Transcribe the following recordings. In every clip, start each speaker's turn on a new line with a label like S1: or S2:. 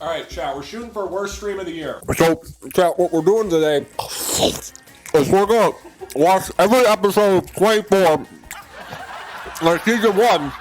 S1: All right, chat, we're shooting for worst stream of the year.
S2: So, chat, what we're doing today is we're going to watch every episode 24, like season 1,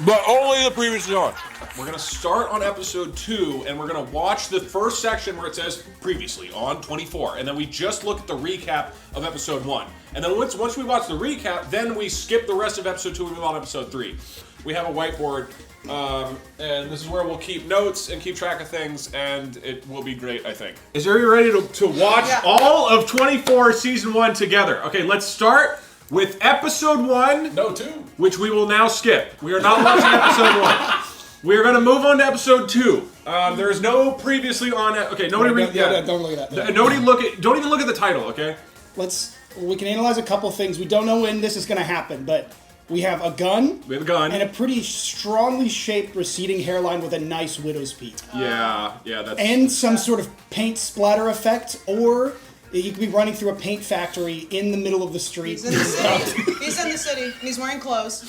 S2: but only the previously on.
S1: We're going to start on episode 2, and we're going to watch the first section where it says previously on 24, and then we just look at the recap of episode 1. And then once we watch the recap, then we skip the rest of episode 2 and move on to episode 3. We have a whiteboard, and this is where we'll keep notes and keep track of things, and it will be great, I think. Is everybody ready to watch all of 24 season 1 together? Okay, let's start with episode 1.
S3: No, 2.
S1: Which we will now skip. We are not watching episode 1. We are going to move on to episode 2. There is no previously on. Okay, nobody read.
S4: Yeah, don't look at that.
S1: Nobody look at. Don't even look at the title. Okay.
S4: We can analyze a couple things. We don't know when this is going to happen, but we have a gun.
S1: We have a gun
S4: and a pretty strongly shaped receding hairline with a nice widow's peak.
S1: Yeah, that's.
S4: And some sort of paint splatter effect, or you could be running through a paint factory in the middle of the street.
S5: He's in the city. He's in the city. And he's wearing clothes.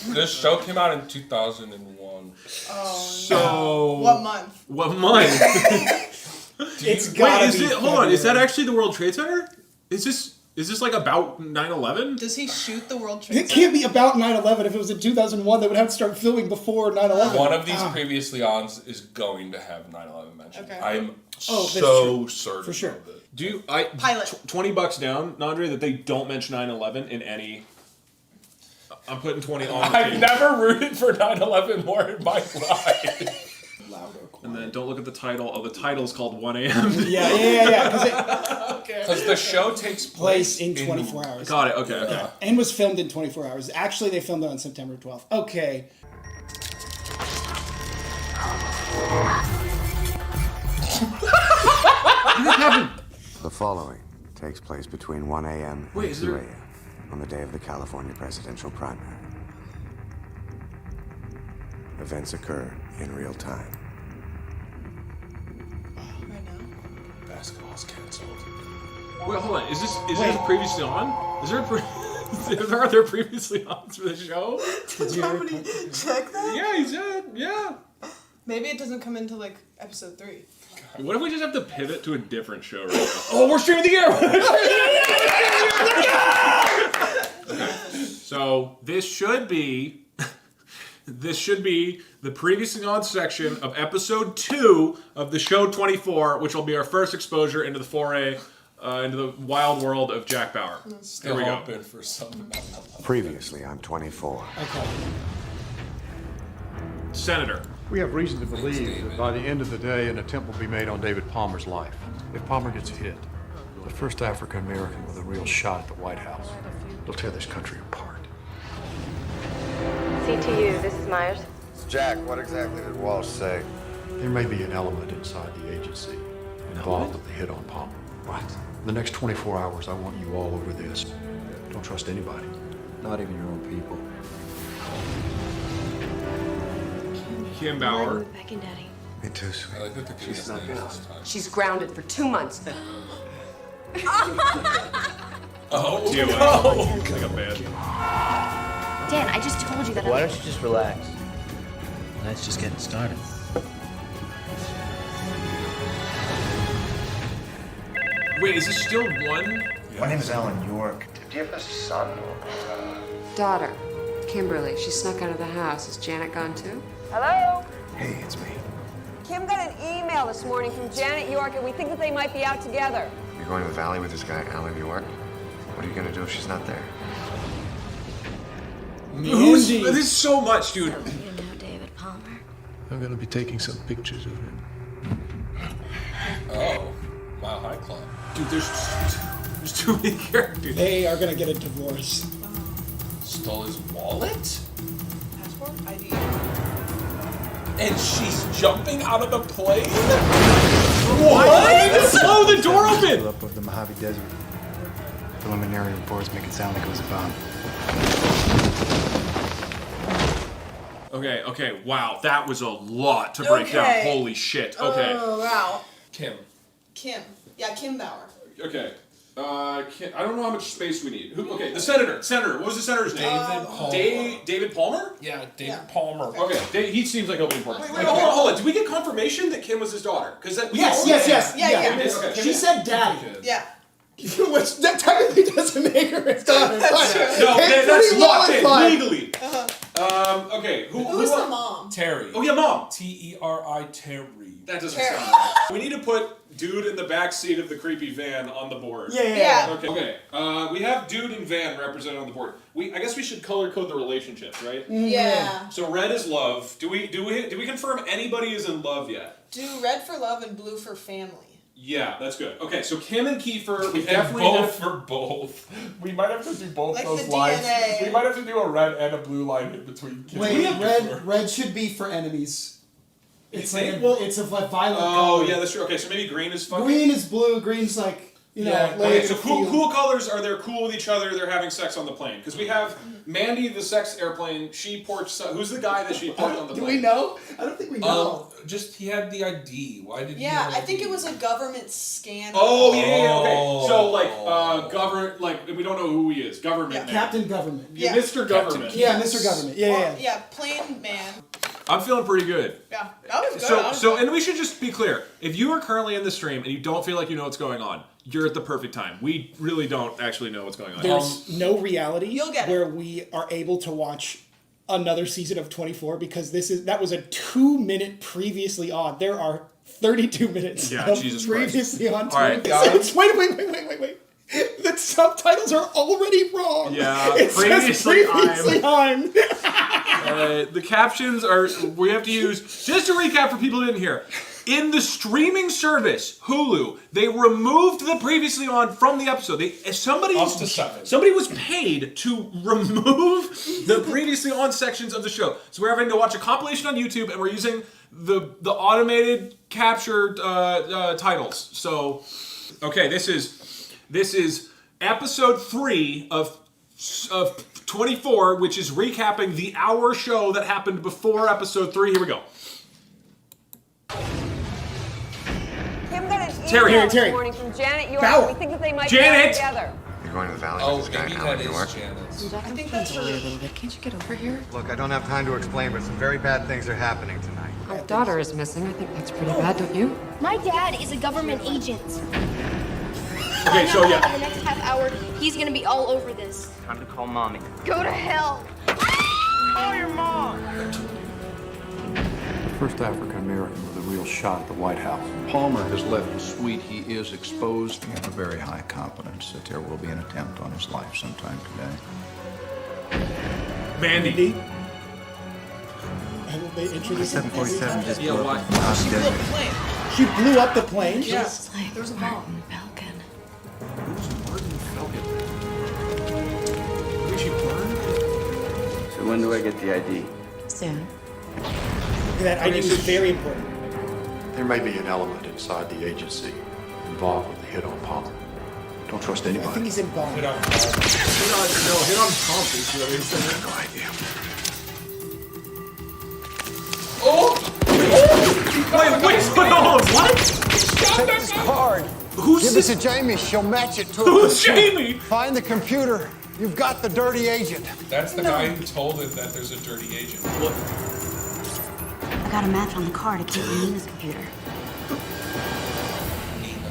S3: This show came out in 2001.
S5: Oh,
S1: so
S5: no. What month?
S1: What month?
S4: It's gotta
S1: Wait,
S4: be.
S1: Hold on. Is that actually the World Trade Center? Is this like about 9/11?
S5: Does he shoot the World Trade
S4: It
S5: Center?
S4: can't be about 9/11. If it was in 2001, they would have to start filming before 9/11.
S3: One of these previously ons is going to have 9/11 mentioned.
S5: Okay.
S3: I'm
S4: Oh, that's
S3: so
S4: true.
S3: certain
S4: For sure.
S3: of it.
S1: Do you
S5: Pilot.
S1: $20 down, Nandre, that they don't mention 9/11 in any. I'm putting 20 on. The
S3: I've
S1: table.
S3: never rooted for 9/11 more in my life.
S1: And then don't look at the title. Oh, the title is called 1 a.m.
S4: Yeah.
S3: Because the show takes
S4: Place in 24 hours.
S1: Got it. Okay.
S4: And was filmed in 24 hours. Actually, they filmed it on September 12th. Okay.
S6: The following takes place between 1 a.m. and 2 a.m. on the day of the California presidential primary. Events occur in real time.
S5: Right now?
S3: Basketball's canceled.
S1: Wait, hold on. Is this previously on? Is there are there previously on for the show?
S5: Did somebody check that?
S1: Yeah, he said. Yeah.
S5: Maybe it doesn't come into like episode 3.
S1: What if we just have to pivot to a different show right now? Oh, we're streaming the year! Okay. So this should be the previously on section of episode 2 of the show 24, which will be our first exposure into the foray into the wild world of Jack Bauer.
S3: Still
S1: Here we go.
S3: hoping for something.
S6: Previously on 24.
S4: Okay.
S1: Senator.
S7: We have reason to believe that by the end of the day, an attempt will be made on David Palmer's life. If Palmer gets hit, the first African American with a real shot at the White House, they'll tear this country apart.
S8: CTU, this is Myers.
S6: Jack, what exactly did Walsh say?
S7: There may be an element inside the agency involved with the hit on Palmer. What? In the next 24 hours, I want you all over this. Don't trust anybody.
S6: Not even your own people.
S1: Kim Bauer.
S8: Back in, Daddy.
S6: Me too, sweet.
S3: I like that the kid's name this time.
S8: She's grounded for 2 months.
S3: Oh,
S1: I got bad.
S8: Dan, I just told you that.
S9: Why don't you just relax? Night's just getting started.
S1: Wait, is this still one?
S9: My name is Alan York. Do you have a son or
S8: Daughter, Kimberly. She snuck out of the house. Is Janet gone too? Hello?
S6: Hey, it's me.
S8: Kim got an email this morning from Janet York, and we think that they might be out together.
S6: You're going to the valley with this guy, Alan York? What are you gonna do if she's not there?
S1: This is so much, dude.
S8: You know David Palmer?
S7: I'm gonna be taking some pictures of him.
S3: Oh, Mile High Club.
S1: Dude, there's too many characters.
S4: They are going to get a divorce.
S3: Stole his wallet?
S5: Passport? ID?
S3: And she's jumping out of the plane?
S1: What? Blow the door open!
S9: up over the Mojave Desert? Preliminary reports make it sound like it was a bomb.
S1: Okay, wow, that was a lot to break down. Holy shit. Okay.
S5: Oh, wow.
S3: Kim.
S5: Kim. Yeah, Kim Bauer.
S1: Okay. I don't know how much space we need. Okay, the senator. What was the senator's name? David Palmer?
S3: Yeah, David Palmer.
S1: Okay, he seems like he'll be important.
S3: Wait, hold on. Did we get confirmation that Kim was his daughter? Because
S4: Yes.
S5: Yeah.
S1: Okay.
S4: She said daddy.
S5: Yeah.
S4: Which that technically doesn't make her his daughter.
S5: That's true.
S1: No, that's locked in legally. Okay,
S5: Who's the mom?
S3: Terry.
S1: Oh yeah, mom.
S3: T-E-R-I, Terry.
S1: That doesn't sound right. We need to put dude in the back seat of the creepy van on the board.
S5: Yeah.
S1: Okay. We have dude and van represented on the board. I guess we should color code the relationships, right?
S5: Yeah.
S1: So red is love. Do we confirm anybody is in love yet?
S5: Do red for love and blue for family.
S1: Yeah, that's good. Okay, so Kim and Kiefer, we
S3: And
S1: definitely
S3: both for both. We might have to do both
S5: Like
S3: those
S5: the
S3: lines.
S5: DNA.
S3: We might have to do a red and a blue line in between. Kim
S4: Wait,
S3: and Kiefer.
S4: red should be for enemies. It's like
S1: think?
S4: it's a violent
S1: Oh
S4: color.
S1: yeah, that's true. Okay, so maybe green is fucking.
S4: Green is blue. Green's like
S3: Yeah,
S1: Okay, so cool colors are they're cool with each other. They're having sex on the plane because we have Mandy, the sex airplane. She porched. Who's the guy that she porched on the plane?
S4: Do we know? I don't think we know.
S3: Just he had the ID. Why did he?
S5: Yeah,
S3: have
S5: I think
S3: ID?
S5: it was a government scandal.
S1: Oh yeah. Okay, so like
S3: Oh.
S1: government, like we don't know who he is. Government man.
S4: Captain Government.
S5: Yeah.
S1: Mr. Government.
S4: Yeah, Mr. Government. Yeah.
S5: Plane man.
S1: I'm feeling pretty good.
S5: Yeah, that was good.
S1: So and we should just be clear. If you are currently in the stream and you don't feel like you know what's going on, you're at the perfect time. We really don't actually know what's going on.
S4: There's no reality
S5: You'll get it.
S4: where we are able to watch another season of 24 because that was a 2-minute previously on. There are 32 minutes of
S1: Jesus Christ.
S4: previously on.
S1: All right,
S4: guys. Wait. The subtitles are already wrong.
S1: Yeah,
S4: it
S1: previously
S4: on.
S1: The captions are, we have to use, just to recap for people who didn't hear, in the streaming service, Hulu, they removed the previously on from the episode. Somebody was paid to remove the previously on sections of the show. So we're having to watch a compilation on YouTube and we're using the automated captured titles. So, okay, this is episode 3 of 24, which is recapping the hour show that happened before episode 3. Here we go.
S10: Kim got an
S1: Terry.
S10: email this morning from Janet York.
S4: Bauer.
S10: We think that they might
S1: Janet.
S10: be together.
S6: You're going to the valley
S3: Oh,
S6: with this guy
S3: maybe
S6: now
S3: that
S6: in New
S3: is
S6: York?
S3: Janet's.
S5: I think that's
S8: a little bit. Can't you get over here?
S7: Look, I don't have time to explain, but some very bad things are happening tonight.
S8: Our daughter is missing. I think that's pretty bad, don't you?
S11: My dad is a government agent.
S1: Okay, so
S11: In
S1: yeah.
S11: the next half hour, he's gonna be all over this.
S9: Time to call mommy.
S11: Go to hell.
S9: Call your mom!
S7: The first African American with a real shot at the White House.
S12: Palmer has left the suite. He is exposed. We have a very high confidence that there will be an attempt on his life sometime today.
S1: Mandy.
S4: Haven't they introduced him every
S6: 747
S4: time?
S6: just
S1: Yeah,
S6: blew
S1: why?
S6: up in the
S5: She blew up the plane.
S4: She blew up the plane?
S5: Yeah.
S8: Just like
S5: There was a
S8: Martin
S5: bomb.
S8: Falcon.
S9: So when do I get the ID?
S8: Soon.
S4: That ID was very important.
S7: There may be an element inside the agency involved with the hit on Palmer. Don't trust
S4: I think
S7: anybody.
S4: he's in Bond.
S1: Hit on Trump is what he said.
S7: No idea.
S1: What?
S13: Take this card. Give it to Jamie. She'll match it to
S1: Who's Jamie?
S13: Find the computer. You've got the dirty agent.
S3: That's the guy who told him that there's a dirty agent.
S11: I got a match on the card. It came from Nina's computer.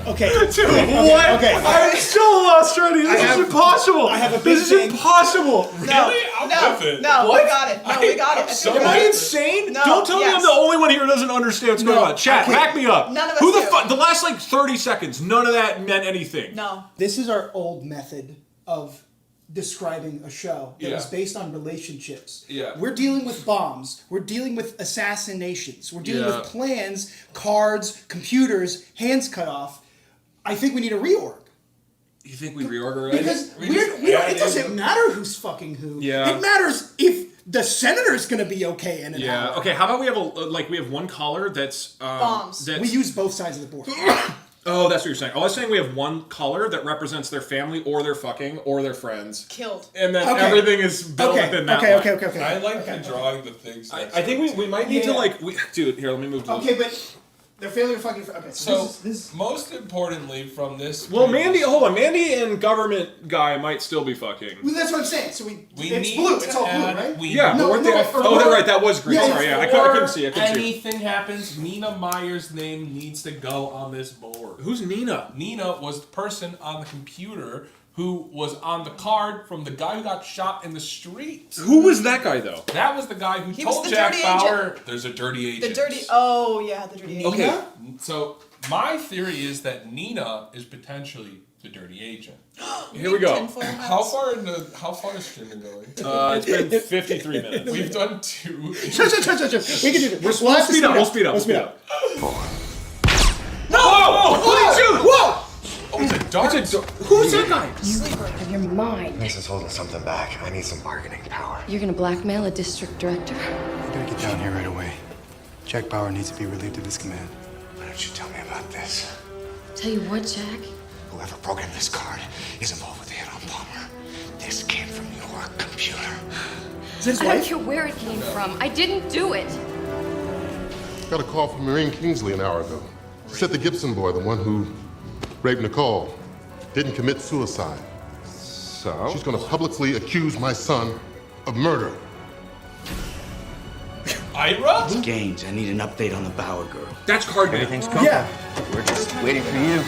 S4: Okay.
S1: Dude, what?
S4: Okay.
S1: I'm so lost already. This is impossible.
S4: I have a big
S1: This is
S4: thing.
S1: impossible.
S5: No,
S1: Really?
S5: no,
S3: with it.
S5: no,
S1: What?
S5: we got it. No, we got it.
S3: so
S1: Am I insane?
S5: No,
S1: Don't tell me I'm
S5: yes.
S1: the only one here who doesn't understand what's going on. Chat,
S4: okay.
S1: back me up.
S5: None of us
S1: Who the
S5: do.
S1: fuck? The last like 30 seconds, none of that meant anything.
S5: No.
S4: This is our old method of describing a show that
S1: Yeah.
S4: was based on relationships.
S1: Yeah.
S4: We're dealing with bombs. We're dealing with assassinations. We're dealing
S1: Yeah.
S4: with plans, cards, computers, hands cut off. I think we need a reorg.
S1: You think we reorganize?
S4: Because
S3: We
S4: we
S3: just
S4: don't,
S3: add
S4: it doesn't
S3: in-
S4: matter who's fucking who.
S1: Yeah.
S4: It matters if the senator's going to be okay in an
S1: Yeah.
S4: hour.
S1: Okay. How about we have we have one caller that's
S5: Bombs.
S1: That's,
S4: We use both sides of the board.
S1: Oh, that's what you're saying. I was saying we have one caller that represents their family or their fucking or their friends,
S5: Killed.
S1: and then
S4: Okay.
S1: everything is built within that. line.
S4: Okay.
S3: I like the drawing the things.
S1: I think we might need to dude. Here, let me move to.
S4: Okay, but They're failing to fucking. Okay,
S3: So,
S4: this
S3: most importantly from this...
S2: Well, Mandy and government guy might still be fucking.
S4: Well, that's what I'm saying. So it's
S3: need
S4: blue.
S3: to
S4: It's all blue,
S3: add-
S4: right?
S2: Yeah, but weren't they? Oh, they're right. That was green.
S4: Yeah,
S2: Sorry, I couldn't see. I couldn't see.
S3: Anything happens, Nina Meyer's name needs to go on this board.
S2: Who's Nina?
S3: Nina was the person on the computer who was on the card from the guy who got shot in the street.
S2: Who was that guy though?
S3: That was the guy who
S5: He was
S3: told
S5: the
S3: Jack
S5: dirty
S3: Bauer
S5: agent.
S3: there's a dirty agent.
S5: The dirty. Oh yeah, the dirty agent.
S2: Okay.
S3: So my theory is that Nina is potentially the dirty agent.
S2: Here we go.
S5: Tinfoil hats.
S3: How far is streaming going?
S2: It's been 53 minutes.
S3: We've done 2.
S4: Shut. We can do it.
S2: We'll speed up. We'll speed up.
S3: No!
S4: Holy shoot! Whoa!
S3: Oh, it's a dart.
S2: Who's that guy?
S11: You out of your mind.
S6: Mason's holding something back. I need some bargaining power.
S8: You're gonna blackmail a district director?
S9: We gotta get down here right away. Jack Bauer needs to be relieved of his command.
S6: Why don't you tell me about this?
S8: Tell you what, Jack?
S6: Whoever programmed this card is involved with the hit on Palmer. This came from your computer.
S4: Is that his
S8: I don't
S4: wife?
S8: care where it came from. I didn't do it.
S14: Got a call from Maureen Kingsley an hour ago. She said the Gibson boy, the one who raped Nicole, didn't commit suicide.
S2: So?
S14: She's gonna publicly accuse my son of murder.
S3: Ira?
S15: Gaines, I need an update on the Bauer girl.
S2: That's Cardman.
S15: Everything's covered.
S4: Yeah.
S15: We're just waiting for you.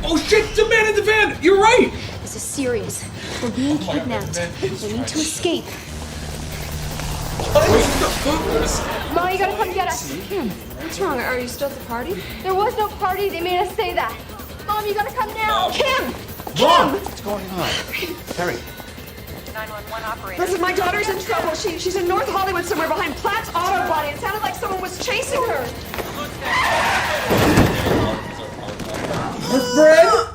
S2: Oh shit! The man in the van. You're right.
S11: This is serious. We're being kidnapped. We need to escape.
S10: Mom, you gotta come get us. Kim, what's wrong? Are you still at the party? There was no party. They made us say that. Mom, you gotta come now. Kim!
S2: Mom!
S15: What's going on? Terry.
S10: 911 operator. Listen, my daughter's in trouble. She's in North Hollywood somewhere behind Platt's Auto Body. It sounded like someone was chasing her.
S4: Her friend?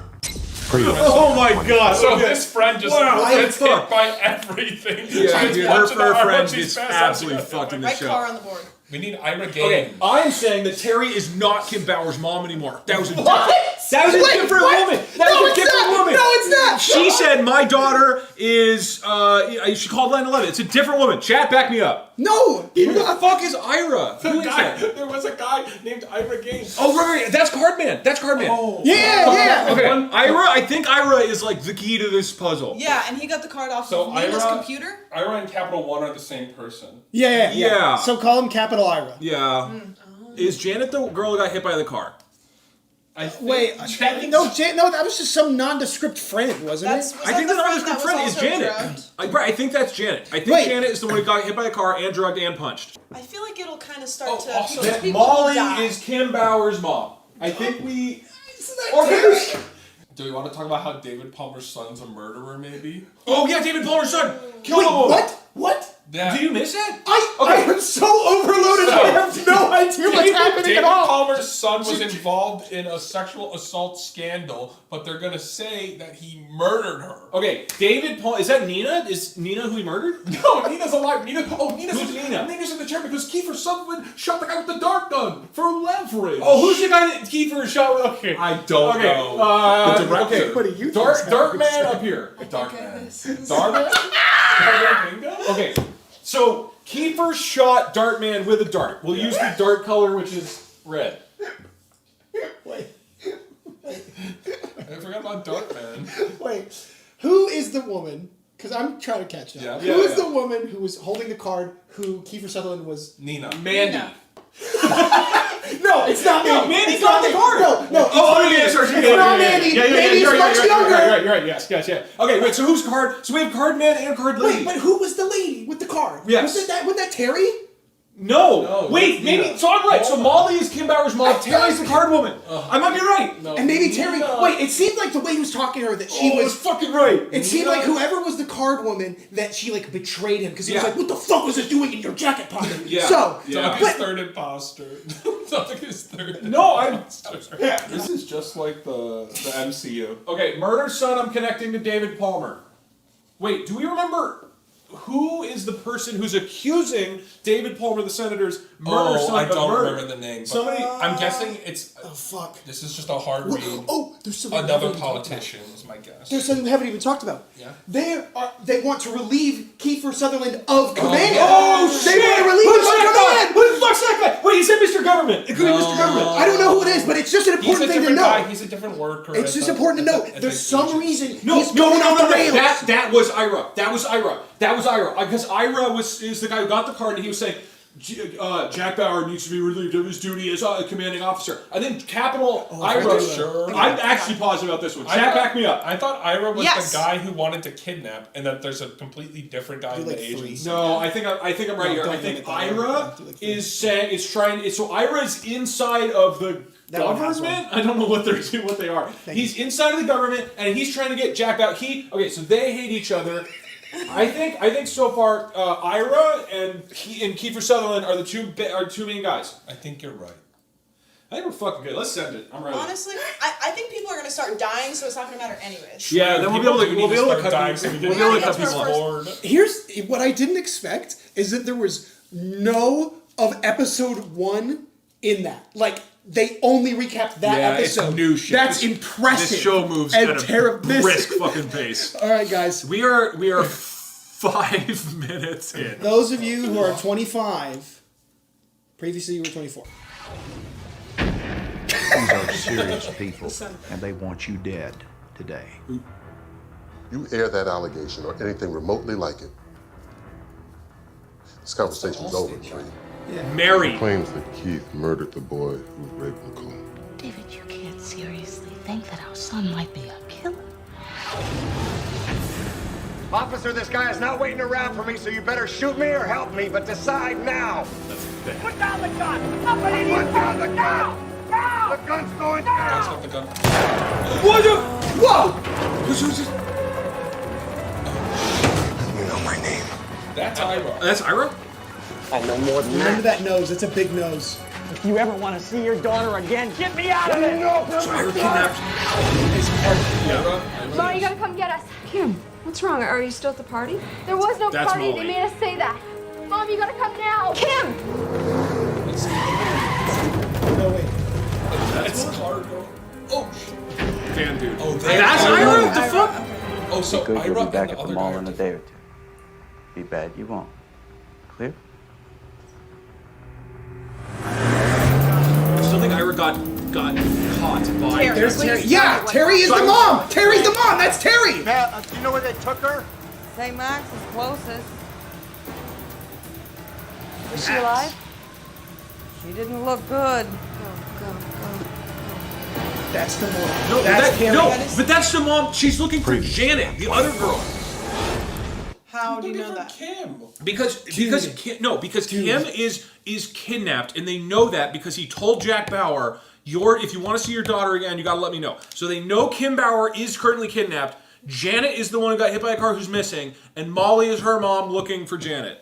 S2: Oh my god.
S3: So
S2: Okay.
S3: this friend just gets hit by everything.
S2: Yeah,
S3: She's
S2: dude,
S3: punching
S2: her
S3: arm,
S2: friend
S3: she's
S2: is
S3: passed out.
S2: absolutely fucking the
S5: Right
S2: show.
S5: car on the board.
S3: We need Ira Gaines.
S2: Okay, I'm saying that Terry is not Kim Bauer's mom anymore. That was a
S4: What?
S2: That was a
S4: Wait,
S2: different
S4: what?
S2: woman. That
S4: No,
S2: was a
S4: it's
S2: different
S4: not.
S2: woman.
S4: No, it's not.
S2: She said my daughter is. She called 911. It's a different woman. Chat, back me up.
S4: No.
S2: Who the fuck is Ira? Who is
S3: Guy,
S2: that?
S3: there was a guy named Ira Gaines.
S2: Oh, right. That's Cardman. That's Cardman.
S3: Oh.
S4: Yeah.
S2: Okay, Ira. I think Ira is like the key to this puzzle.
S5: Yeah, and he got the card off
S3: So
S5: of Nina's
S3: Ira-
S5: computer.
S3: Ira and Capital One are the same person.
S4: Yeah. So call him Capital Ira.
S2: Yeah. Is Janet the girl who got hit by the car?
S4: Wait, no, that was just some nondescript friend, wasn't it?
S2: I think the nondescript friend is Janet. I think that's Janet. I think Janet is the one who got hit by the car and drugged and punched.
S5: I feel like it'll kind of start to.
S3: also
S5: because
S2: That
S5: people
S2: Molly
S5: die.
S2: is Kim Bauer's mom. I think we.
S3: Do we want to talk about how David Palmer's son's a murderer, maybe?
S2: Oh yeah, David Palmer's son killed
S4: Wait,
S2: a woman.
S4: what?
S3: Yeah.
S2: Do you miss it?
S4: I am so overloaded. I have no idea what's happening
S3: David
S4: at all.
S3: Palmer's son was involved in a sexual assault scandal, but they're gonna say that he murdered her.
S2: Okay, David Palmer. Is that Nina? Is Nina who he murdered?
S3: No, Nina's alive. Nina's
S2: Who's Nina?
S3: Nina's in the chair because Kiefer Sutherland shot the guy with the dart gun for leverage.
S2: Oh, who's the guy that Kiefer shot with? Okay,
S3: I don't
S2: okay.
S3: know. The director.
S2: Okay,
S4: What do you
S2: Dartman up here.
S3: Dartman. Dartman Bingo?
S2: Okay, so Kiefer shot Dartman with a dart. We'll use the dart color, which is red.
S4: Wait.
S3: I forgot about Dartman.
S4: Wait. Who is the woman? Because I'm trying to catch up.
S3: Yeah.
S4: Who is the woman who was holding the card? Who Kiefer Sutherland was?
S3: Nina.
S2: Mandy.
S5: Nina.
S4: No, it's not
S2: No,
S4: Mandy.
S2: Mandy's
S4: It's not
S2: on the
S4: Mandy.
S2: card.
S4: No.
S2: Oh, yeah, sorry.
S4: It's not Mandy. Mandy's much younger.
S2: You're right. Yes. Okay, wait. So who's card? So we have card man and card lady.
S4: Wait, but who was the lady with the card?
S2: Yes.
S4: Was that Terry?
S2: No. Wait,
S3: that's
S2: maybe.
S3: Nina.
S2: So I'm right. So Molly is Kim Bauer's mom. Terry's the card woman. I might be right.
S3: No.
S4: And maybe Terry.
S3: Nina.
S4: Wait, it seemed like the way he was talking to her that she
S2: She
S4: was.
S2: was fucking right.
S4: It seemed like whoever was the card woman that she like betrayed him because he was
S2: Yeah.
S4: like, "What the fuck was it doing in your jacket pocket?"
S2: Yeah.
S4: So,
S2: Yeah.
S3: Doug is third imposter. Doug is third.
S2: No, I'm.
S3: imposter. This is just like the MCU.
S2: Okay, murder son. I'm connecting to David Palmer. Wait, do we remember who is the person who's accusing David Palmer, the Senators,
S3: I don't remember the name.
S1: Somebody,
S3: I'm guessing it's.
S4: Oh fuck!
S3: This is just a hard read.
S4: Oh, there's something.
S3: Another politician is my guess.
S4: There's something we haven't even talked about.
S3: Yeah.
S4: They want to relieve Kiefer Sutherland of command.
S1: Oh shit!
S4: They want to relieve him of command.
S1: Who the fuck's that guy? Wait, he said Mr. Government. It could be Mr. Government.
S4: I don't know who it is, but it's just an important thing to know.
S3: Guy. He's a different worker.
S4: It's just important to know. There's some reason he's
S1: No.
S4: going off the rails.
S1: That was Ira. Because Ira is the guy who got the card, and he was saying, Jack Bauer needs to be relieved of his duty as a commanding officer. I think Capital Ira.
S3: Sure.
S1: I'm actually positive about this one. Jack, back me up.
S3: I thought Ira was the guy who wanted to kidnap, and that there's a completely different guy in the agency.
S1: No, I think I'm right here. I think Ira is saying so Ira is inside of the government. I don't know what they are. He's inside of the government, and he's trying to get Jack Bauer. So they hate each other. I think so far Ira and Kiefer Sutherland are the two main guys.
S3: I think you're right.
S1: I think we're fucking good. Let's send it. I'm ready.
S5: Honestly, I think people are going to start dying, so it's not going to matter anyways.
S1: Yeah, then we'll be able to cut people off.
S4: Here's what I didn't expect is that there was no of episode 1 in that. Like, they only recapped that episode.
S1: It's new shit.
S4: That's impressive.
S1: This show moves at a brisk fucking pace.
S4: All right, guys.
S1: We are 5 minutes in.
S4: Those of you who are 25, previously you were 24.
S12: These are serious people, and they want you dead today.
S14: You air that allegation or anything remotely like it, this conversation's over, Marie.
S4: Yeah.
S1: Mary
S14: claims that Keith murdered the boy who raped Nicole.
S11: David, you can't seriously think that our son might be a killer.
S13: Officer, this guy is not waiting around for me, so you better shoot me or help me, but decide now.
S16: Put down the gun! Somebody needs
S13: Put down the gun!
S16: Now!
S13: The gun's going down!
S3: Got the gun.
S1: What the?
S4: Whoa!
S1: Who's this?
S6: You know my name.
S3: That's Ira.
S1: That's Ira?
S13: I know more than
S4: Remember that nose. It's a big nose.
S16: If you ever want to see your daughter again, get me out of it!
S1: So Ira kidnapped.
S10: Mom, you gotta come get us.
S8: Kim, what's wrong? Are you still at the party?
S10: There was no
S1: That's
S10: party.
S1: Molly.
S10: They made us say that. Mom, you gotta come now. Kim!
S4: No, wait.
S3: That's Cargo. Oh, shit.
S1: Fan dude.
S3: Oh,
S1: that's Ira? What the fuck?
S3: Oh, so
S15: Good,
S3: Ira
S15: you'll be back
S3: and
S15: at
S3: the
S15: the
S3: other
S15: mall
S3: guy
S15: in a
S3: are
S15: day or two. Be bad, you won't. Clear?
S1: I still think Ira got caught by.
S5: Terry.
S4: There's Terry. Yeah, Terry is the mom. Terry's the mom. That's Terry.
S13: Now, do you know where they took her?
S17: St. Max is closest. Is she alive? She didn't look good.
S4: That's the mom.
S1: No,
S4: That's Terry.
S1: but that's the mom. She's looking for Janet, the other girl.
S5: How do you know that?
S3: Kim.
S1: Because Kim is kidnapped, and they know that because he told Jack Bauer, if you want to see your daughter again, you got to let me know. So they know Kim Bauer is currently kidnapped. Janet is the one who got hit by a car who's missing, and Molly is her mom looking for Janet.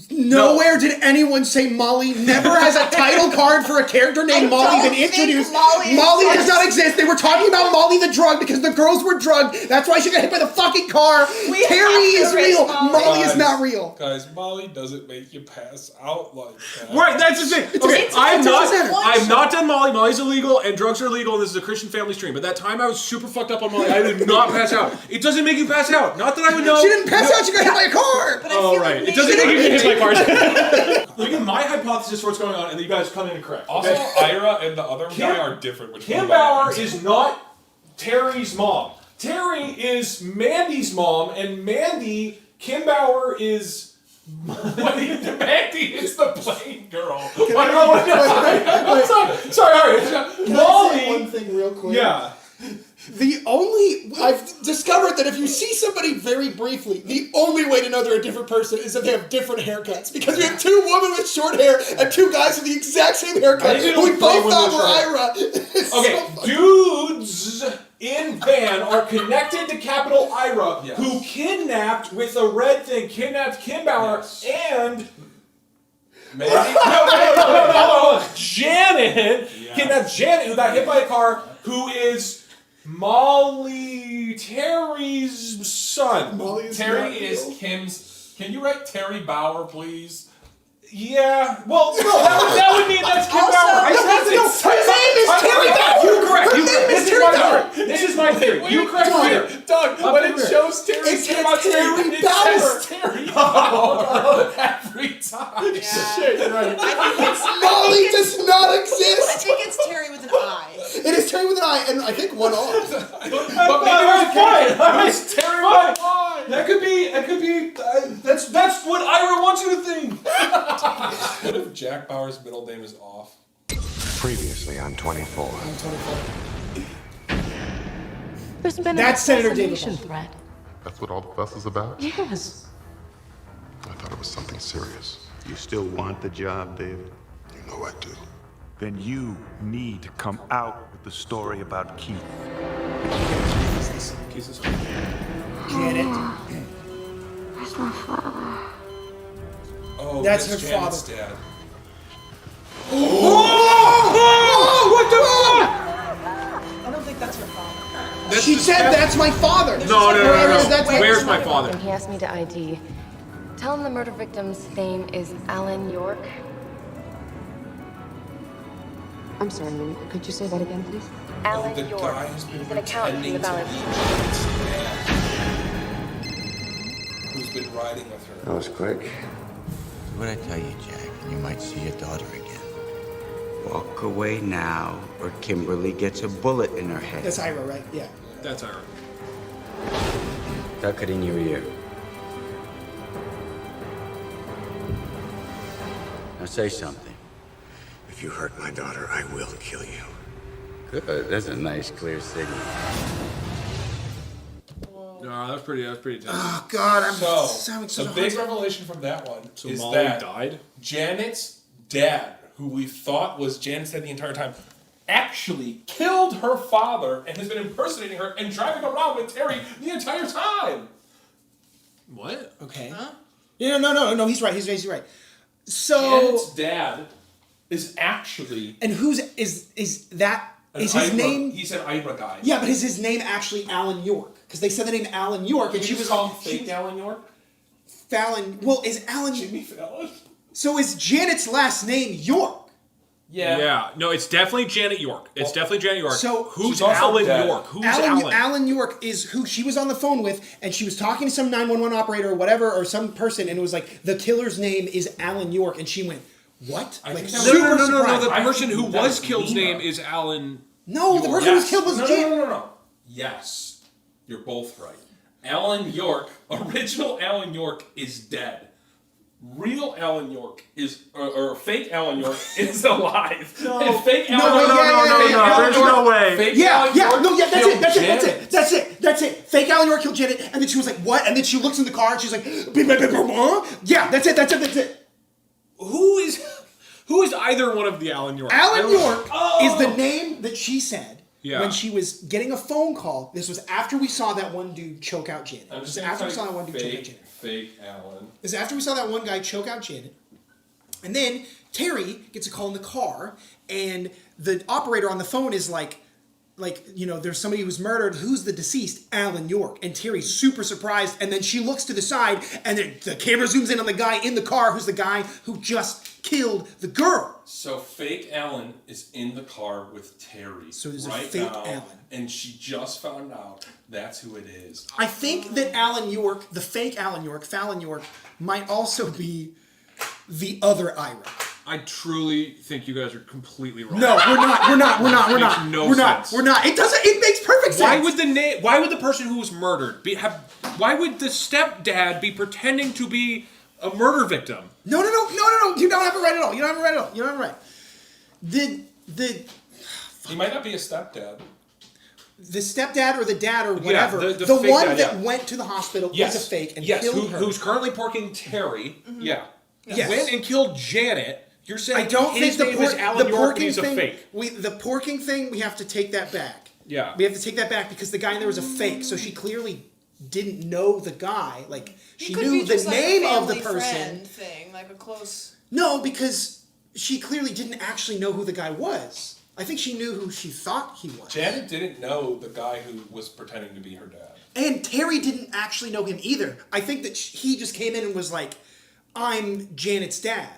S4: Nowhere did anyone say Molly. Never has a title card for a character named Molly been introduced. Molly does not exist. They were talking about Molly the drug because the girls were drugged. That's why she got hit by the fucking car. Terry is real. Molly is not real.
S3: Guys, Molly doesn't make you pass out like that.
S1: Right, that's the thing. Okay, I've not done Molly. Molly's illegal and drugs are illegal, and this is a Christian family stream. But that time I was super fucked up on Molly. I did not pass out. It doesn't make you pass out. Not that I would know.
S4: She didn't pass out. She got hit by a car.
S1: Oh, right. It doesn't make you hit by cars. Look at my hypothesis for what's going on, and you guys come in and correct.
S3: Also, Ira and the other guy are different.
S1: Kim Bauer is not Terry's mom. Terry is Mandy's mom, and Kim Bauer is... Mandy is the plain girl. Sorry, all right. Molly...
S4: One thing real quick.
S1: Yeah.
S4: I've discovered that if you see somebody very briefly, the only way to know they're a different person is if they have different haircuts. Because we have 2 women with short hair and 2 guys with the exact same haircut who we both thought were Ira.
S1: Okay, dudes in van are connected to Capital Ira, who kidnapped with a red thing, kidnapped Kim Bauer and...
S3: Maybe?
S1: No. Janet kidnapped Janet, who got hit by a car, who is Terry's son.
S3: Terry is Kim's... Can you write Terry Bauer, please? Yeah. Well, no, that would mean that's Kim Bauer.
S4: Her name is Terry Bauer.
S3: You correct.
S4: Her name is Terry Bauer.
S3: This is my theory. You correct me. Doug, when it shows Terry,
S4: it says Terry Bauer.
S3: It says Terry Bauer every time.
S5: Yeah.
S3: Shit, right.
S4: Molly does not exist.
S5: I think it's Terry with an I.
S4: It is Terry with an I, and I think one R.
S3: But maybe it's fine. It's Terry with an I. That could be. That's what Ira wants you to think. What if Jack Bauer's middle name is off?
S6: Previously on 24.
S18: There's been
S4: That's Senator David
S18: assassination threat.
S14: That's what all the fuss is about?
S18: Yes.
S14: I thought it was something serious.
S19: You still want the job, David?
S14: You know I do.
S19: Then you need to come out with the story about Keith.
S4: Janet.
S10: Where's my father?
S3: Oh,
S4: That's
S3: that's
S4: her
S3: Janet's
S4: father.
S3: dad.
S4: What the?
S5: I don't think that's her father.
S4: She said that's my father.
S1: No.
S4: That's
S1: Where's my father?
S8: He asked me to ID. Tell him the murder victim's name is Alan York. I'm sorry, could you say that again, please? Alan
S3: The
S8: York.
S3: guy has been
S8: He's an accountant from
S3: pretending
S8: the
S3: to
S8: Valley.
S3: be Janet's dad, who's been riding with her.
S6: That was quick.
S15: What I tell you, Jack, and you might see your daughter again. Walk away now, or Kimberly gets a bullet in her head.
S4: That's Ira, right? Yeah.
S1: That's Ira.
S15: Tuck it in your ear. Now say something.
S6: If you hurt my daughter, I will kill you.
S15: Good. That's a nice, clear signal.
S1: No, that's pretty tense.
S4: Oh God, I'm having such
S3: the
S4: a
S3: big
S4: hard time.
S3: revelation from that one is
S1: Molly
S3: that
S1: died?
S3: Janet's dad, who we thought was Janet's dad the entire time, actually killed her father and has been impersonating her and driving around with Terry the entire time.
S1: What?
S4: Okay. Huh? Yeah, no. He's right. He's right. So
S3: Janet's dad is actually
S4: and who's is that? Is his name?
S3: He's an Ira guy.
S4: Yeah, but is his name actually Alan York? Because they said the name Alan York, and she was
S3: called fake Alan York.
S4: Fallon. Well, is Alan
S3: Jimmy Fallon?
S4: So is Janet's last name York?
S1: Yeah. No, it's definitely Janet York. It's definitely Janet York.
S4: So
S1: who's Alan York? Who's Alan?
S4: Alan York is who she was on the phone with, and she was talking to some 911 operator or whatever, or some person, and it was like, the killer's name is Alan York, and she went, what?
S1: No.
S4: surprised.
S1: The person who was killed's name is Alan.
S4: No, the person who was killed was Janet.
S3: No. Yes, you're both right. Alan York, original Alan York, is dead. Real Alan York is, or fake Alan York is alive.
S4: No.
S3: And fake
S4: No,
S3: Alan York.
S4: yeah.
S3: There's no way. Fake Alan York
S4: That's it. Fake Alan York killed Janet, and then she was like, what? And then she looks in the car, and she's like, yeah, that's it.
S1: Who is either one of the Alan York?
S4: Alan York is the name that she said
S1: Yeah.
S4: when she was getting a phone call. This was after we saw that one dude choke out Janet.
S3: I'm
S4: This
S3: just
S4: was
S3: gonna
S4: after we
S3: type
S4: saw that one dude choke out Janet.
S3: fake Alan.
S4: This is after we saw that one guy choke out Janet. And then Terry gets a call in the car, and the operator on the phone is like, there's somebody who's murdered. Who's the deceased? Alan York. And Terry's super surprised, and then she looks to the side, and then the camera zooms in on the guy in the car, who's the guy who just killed the girl.
S3: So fake Alan is in the car with Terry.
S4: So there's a
S3: right
S4: fake
S3: now,
S4: Alan.
S3: and she just found out that's who it is.
S4: I think that Alan York, the fake Alan York, Fallon York, might also be the other Ira.
S1: I truly think you guys are completely wrong.
S4: No, we're not.
S1: Makes no sense.
S4: We're not. It doesn't. It makes perfect sense.
S1: Why would the person who was murdered why would the stepdad be pretending to be a murder victim?
S4: No. You don't have it right at all. You don't have it right.
S3: He might not be a stepdad.
S4: The stepdad or the dad or whatever,
S1: the
S4: the
S1: fake
S4: one
S1: dad,
S4: that
S1: yeah.
S4: went to the hospital was a fake and killed her.
S1: Who's currently porking Terry.
S4: Mm-hmm.
S1: Yeah.
S4: Yes.
S1: Went and killed Janet. You're saying
S4: I don't
S1: his
S4: think
S1: name is Alan York and he's a
S4: thing.
S1: fake.
S4: The porking thing, we have to take that back.
S1: Yeah.
S4: We have to take that back because the guy in there was a fake, so she clearly didn't know the guy. Like she knew the name of the person.
S5: Thing, like a close.
S4: No, because she clearly didn't actually know who the guy was. I think she knew who she thought he was.
S3: Janet didn't know the guy who was pretending to be her dad.
S4: And Terry didn't actually know him either. I think that he just came in and was like, I'm Janet's dad.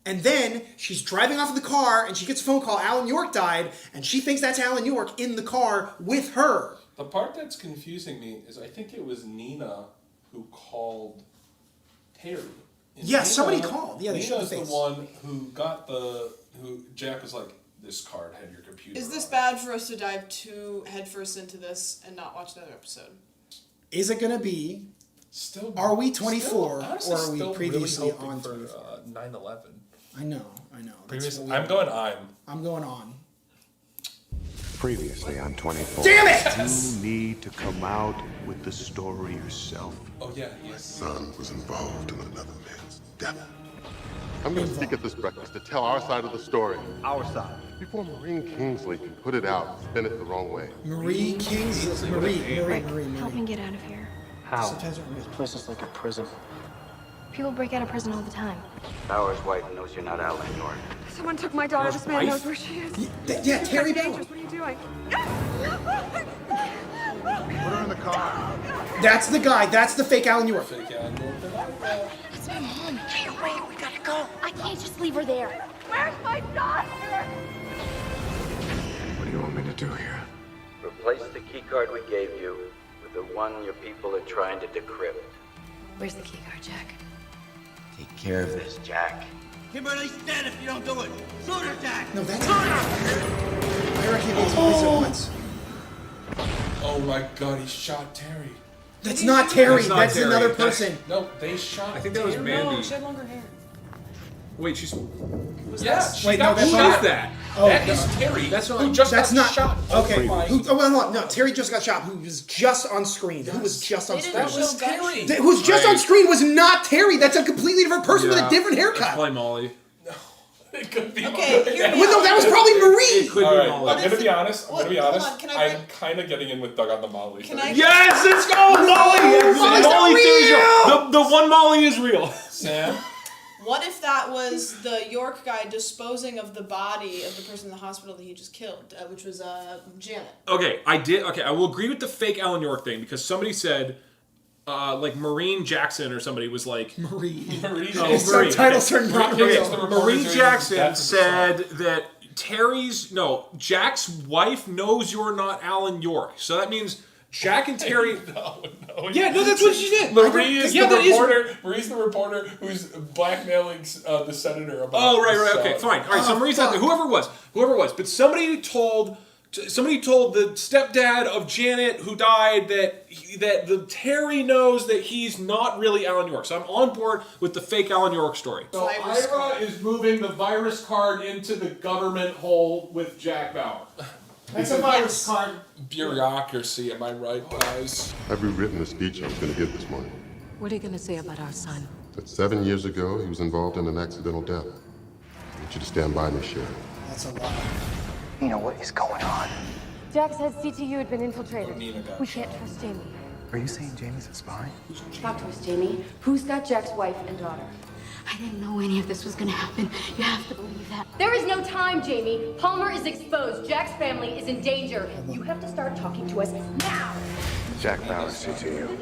S4: And then she's driving off in the car, and she gets a phone call, Alan York died, and she thinks that's Alan York in the car with her.
S3: The part that's confusing me is I think it was Nina who called Terry. And
S4: Yeah, somebody called. Yeah, they showed
S3: Nina's
S4: the
S3: the
S4: face.
S3: one who got who Jack was like, this card had your computer.
S5: Is this bad for us to dive headfirst into this and not watch another episode?
S4: Is it going to be,
S3: still?
S4: Are we 24,
S3: honestly,
S4: or are we
S3: still
S4: previously
S3: really
S4: on
S3: for
S4: 24?
S3: 9/11?
S4: I know.
S3: I'm going on.
S4: I'm going on.
S6: Previously on 24.
S4: Damn it!
S19: You need to come out with the story yourself.
S3: Oh yeah,
S14: My son was involved in another man's death. I'm going to speak at this breakfast to tell our side of the story.
S13: Our side.
S14: Before Maureen Kingsley can put it out and spin it the wrong way.
S4: Marie Kingsley. Marie.
S11: Help me get out of here.
S13: How?
S4: Sometimes
S13: This place is like a prison.
S11: People break out of prison all the time.
S15: Bauer's wife knows you're not Alan York.
S8: Someone took my daughter. This man knows where she is.
S4: Yeah, Terry Bauer.
S8: What are you doing?
S13: Put her in the car.
S4: That's the guy. That's the fake Alan York.
S11: It's my mom. Hey, wait, we gotta go. I can't just leave her there.
S10: Where's my daughter?
S6: What do you want me to do here?
S15: Replace the keycard we gave you with the one your people are trying to decrypt.
S11: Where's the keycard, Jack?
S15: Take care of this, Jack.
S16: Kimberly's dead if you don't do it. Shoot her, Jack.
S4: No, that's not. I reckon he makes police at once.
S3: Oh my God, he shot Terry.
S4: That's not Terry.
S1: That's not
S4: That's
S1: Terry.
S4: another
S1: That's-
S4: person.
S3: No, they shot.
S1: I think that was
S3: Terry.
S1: Mandy.
S5: No, she had longer hair.
S1: Wait, she's.
S3: Yeah, she
S4: Wait, no,
S3: got
S4: that's
S1: Who
S3: shot.
S1: is that?
S4: Oh,
S3: That
S4: no.
S3: is Terry.
S1: That's not-
S3: who just
S4: That's
S3: got
S4: not
S3: shot.
S4: okay.
S3: Oh my-
S4: No, Terry just got shot. Who was just on screen? Who was just on
S5: They
S4: screen?
S5: didn't
S3: That was
S5: show
S3: Terry.
S4: Who was just on
S1: Right.
S4: screen was not Terry. That's a completely different person with a different
S1: That's
S4: haircut.
S1: probably Molly.
S3: It could be.
S5: Okay, hear me
S4: Well, no,
S5: out.
S4: that was probably Marie.
S1: It could
S3: All
S1: be
S3: right,
S1: Molly.
S3: I'm gonna be honest.
S5: Hold on, can I
S3: I'm kind of getting in with Doug on the Molly.
S5: Can I?
S1: Yes, let's go, Molly. Yes,
S4: Molly's
S1: Molly
S4: not
S1: is
S4: real!
S1: The one Molly is real.
S3: Sam?
S5: What if that was the York guy disposing of the body of the person in the hospital that he just killed, which was Janet?
S1: Okay, I will agree with the fake Alan York thing because somebody said, like Maureen Jackson or somebody was like
S4: Marie.
S1: Oh,
S4: Subtitles are not real.
S1: Marie Jackson said that Jack's wife knows you're not Alan York. So that means Jack and Terry.
S3: No.
S1: Yeah, no, that's what she did.
S3: Marie is
S1: Yeah,
S3: the
S1: that is-
S3: reporter. Marie's the reporter who's blackmailing the senator about.
S1: Oh, right,
S3: this,
S1: okay, fine. All right, so Marie's
S4: fuck.
S1: not there. Whoever it was. But somebody told the stepdad of Janet who died that the Terry knows that he's not really Alan York. So I'm on board with the fake Alan York story. So
S5: Virus
S1: Ira is moving the virus card into the government hole with Jack Bauer.
S4: That's a virus card.
S3: Bureaucracy, am I right, guys?
S14: I've rewritten the speech I was going to give this morning.
S11: What are you gonna say about our son?
S14: That 7 years ago, he was involved in an accidental death. I want you to stand by me, Sheriff.
S4: That's a lot.
S16: You know what is going on?
S10: Jack said CTU had been infiltrated.
S3: Nina got
S10: We can't trust Jamie.
S9: Are you saying Jamie's a spy?
S10: Talk to us, Jamie. Who's got Jack's wife and daughter?
S11: I didn't know any of this was gonna happen. You have to believe that.
S10: There is no time, Jamie. Palmer is exposed. Jack's family is in danger. You have to start talking to us now.
S6: Jack Bauer, CTU.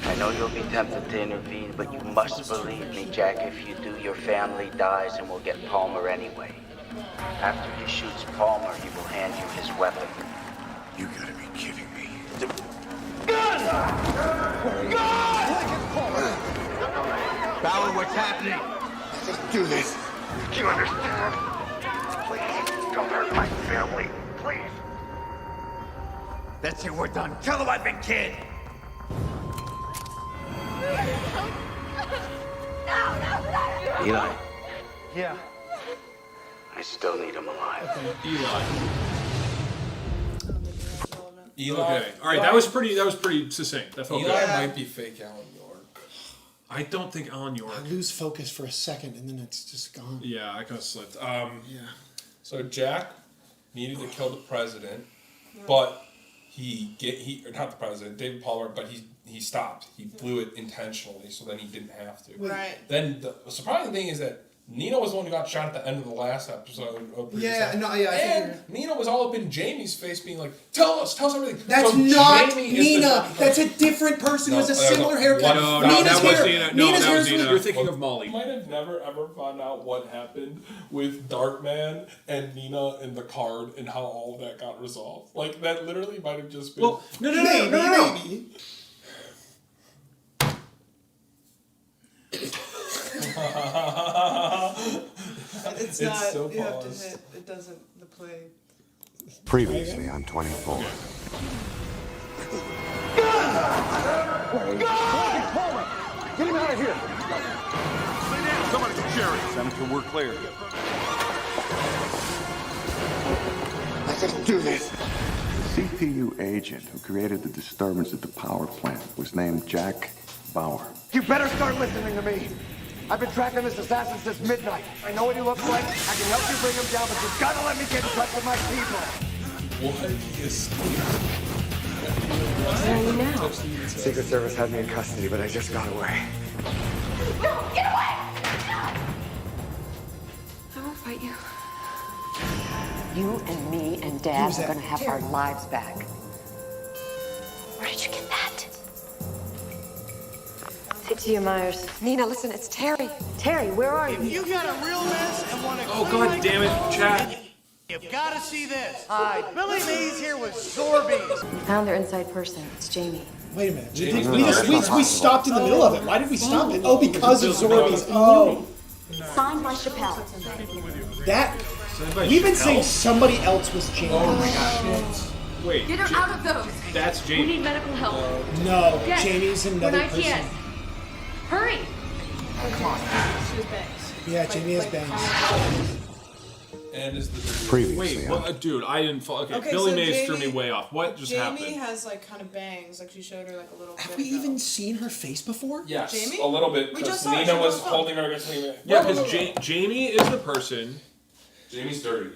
S15: I know you'll be tempted to intervene, but you must believe me, Jack. If you do, your family dies and we'll get Palmer anyway. After he shoots Palmer, he will hand you his weapon.
S6: You gotta be kidding me.
S16: Bauer, what's happening?
S6: Just do this.
S13: Do you understand? Please, don't hurt my family. Please.
S16: That's it, we're done. Kill the wife and kid.
S15: Eli,
S16: Yeah.
S15: I still need him alive.
S3: Eli.
S1: Okay. All right. That was pretty succinct. That felt
S3: Eli
S1: good.
S3: might be fake Alan York.
S1: I don't think Alan York.
S4: I lose focus for a second and then it's just gone.
S1: Yeah, I kind of slipped.
S4: Yeah.
S3: So Jack needed to kill the president, but he or not the president, David Palmer, but he stopped. He blew it intentionally, so then he didn't have to.
S5: Right.
S3: Then the surprising thing is that Nina was the one who got shot at the end of the last episode.
S4: I think
S3: Nina was all up in Jamie's face being like, tell us everything.
S4: That's
S3: So
S4: not
S3: Jamie
S4: Nina. That's a different person who has a similar haircut. Nina's hair. Nina's hair is
S1: You're thinking of Molly.
S3: You might have never ever found out what happened with Darkman and Nina and the card and how all of that got resolved. Like, that literally might have just been...
S1: Well, no.
S5: It's
S3: It's
S5: not.
S3: so
S5: You have to
S3: paused.
S5: hit. It doesn't. The play.
S6: Previously on 24.
S13: Get him out of here!
S19: Stay down! Somebody Jerry!
S13: Senator, we're clear.
S6: I didn't do this. The CPU agent who created the disturbance at the power plant was named Jack Bauer.
S13: You better start listening to me. I've been tracking this assassin since midnight. I know what he looks like. I can help you bring him down, but you've got to let me get in touch with my people.
S3: What is...
S8: Where are you now?
S6: Secret Service had me in custody, but I just got away.
S10: No, get away!
S8: I won't fight you. You and me and Dad are gonna have our lives back.
S10: Where did you get that?
S8: Sit to you, Myers. Nina, listen, it's Terry. Terry, where are you?
S18: If you got a real mess and want to
S1: Oh, God damn it, chat.
S18: You've got to see this. Hi, Billy Mays here with Sorbies.
S8: We found their inside person. It's Jamie.
S4: Wait a minute. We stopped in the middle of it. Why did we stop it? Oh, because of Zorbies. Oh.
S10: Signed by Chappelle.
S4: That. We've been saying somebody else was Jamie.
S1: Oh my gosh. Wait.
S10: Get her out of those.
S1: That's Jamie.
S10: We need medical help.
S4: No,
S10: Yes.
S4: Jamie's another
S10: We're not
S4: person.
S10: yet. Hurry.
S5: She was bangs.
S4: Yeah, Jamie has bangs.
S3: And is the...
S6: Previously.
S1: Wait, what, dude, I didn't follow. Okay,
S5: Okay,
S1: Billy
S5: so
S1: Mays threw
S5: Jamie-
S1: me way off. What just happened?
S5: Jamie has like kind of bangs. Like she showed her like a little.
S4: Have we even seen her face before?
S3: Yes,
S5: Jamie?
S3: a little bit.
S5: We
S3: Because
S5: just saw her.
S3: Nina
S5: She
S3: was
S5: was on.
S3: holding her against Nina.
S1: Yeah, because Jamie is the person.
S3: Jamie's dirty.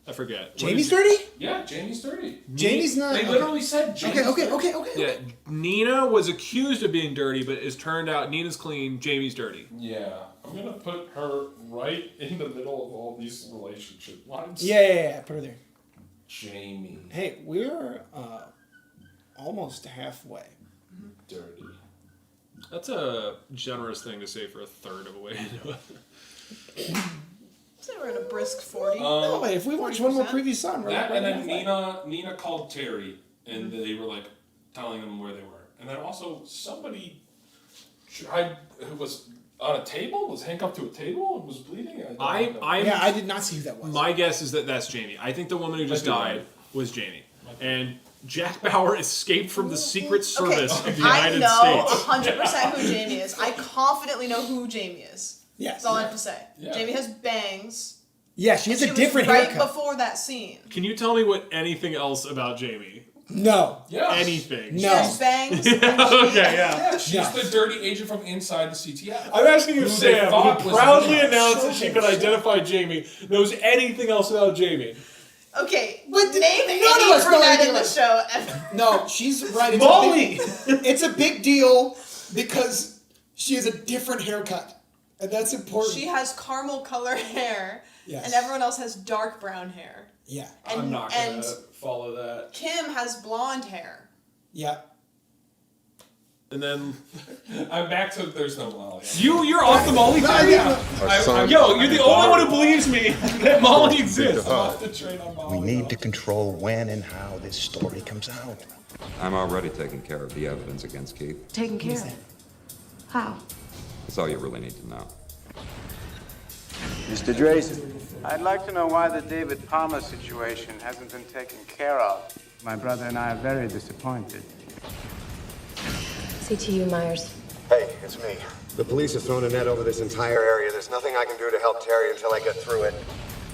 S1: I forget. What
S4: Jamie's
S1: is-
S4: dirty?
S3: Yeah, Jamie's dirty.
S4: Jamie's not.
S3: They literally said Jamie's
S4: Okay.
S1: Yeah, Nina was accused of being dirty, but it's turned out Nina's clean, Jamie's dirty.
S3: Yeah, I'm gonna put her right in the middle of all these relationship lines.
S4: Yeah. Put her there.
S3: Jamie.
S4: Hey, we're almost halfway.
S3: Dirty.
S1: That's a generous thing to say for a third of a way into it.
S5: So we're at a brisk 40.
S4: No, wait, if we watch one more previous song, right?
S3: That,
S4: right
S3: and then
S4: halfway.
S3: Nina called Terry, and they were like telling them where they were. And then also somebody tried, who was on a table, was handcuffed to a table and was bleeding.
S4: I did not see who that was.
S1: My guess is that that's Jamie. I think the woman who just died was Jamie. And Jack Bauer escaped from the Secret Service of the United States.
S5: I know 100% who Jamie is. I confidently know who Jamie is.
S4: Yes.
S5: That's all I have to say.
S1: Yeah.
S5: Jamie has bangs.
S4: Yeah, she has a different
S5: right
S4: haircut.
S5: before that scene.
S1: Can you tell me what anything else about Jamie?
S4: No.
S3: Yeah.
S1: Anything.
S5: She has bangs.
S1: Okay, yeah.
S3: Yeah, she's the dirty agent from inside the CTF.
S1: I'm asking
S3: Who
S1: if
S3: they
S1: Sam,
S3: thought
S1: who
S3: was
S1: proudly
S3: Nina.
S1: announced that she could identify Jamie, knows anything else about Jamie.
S5: Okay,
S4: But
S5: name
S4: none
S5: any
S4: of us know
S5: brunette
S4: anything
S5: in the
S4: about-
S5: show ever.
S4: No, she's right. It's
S1: Molly!
S4: It's a big deal because she has a different haircut. And that's important.
S5: She has caramel color hair,
S4: Yes.
S5: and everyone else has dark brown hair.
S4: Yeah.
S5: And,
S3: I'm not
S5: and
S3: gonna follow that.
S5: Kim has blonde hair.
S4: Yeah.
S1: And then
S3: I'm back to there's no Molly.
S1: you're off the Molly theory? Yo, you're the only one who believes me that Molly exists.
S20: We need to control when and how this story comes out.
S21: I'm already taking care of the evidence against Keith.
S8: Taken care of. How?
S21: That's all you really need to know.
S22: Mr. Drayson. I'd like to know why the David Palmer situation hasn't been taken care of. My brother and I are very disappointed.
S8: CTU, Myers.
S6: Hey, it's me. The police have thrown a net over this entire area. There's nothing I can do to help Terry until I get through it.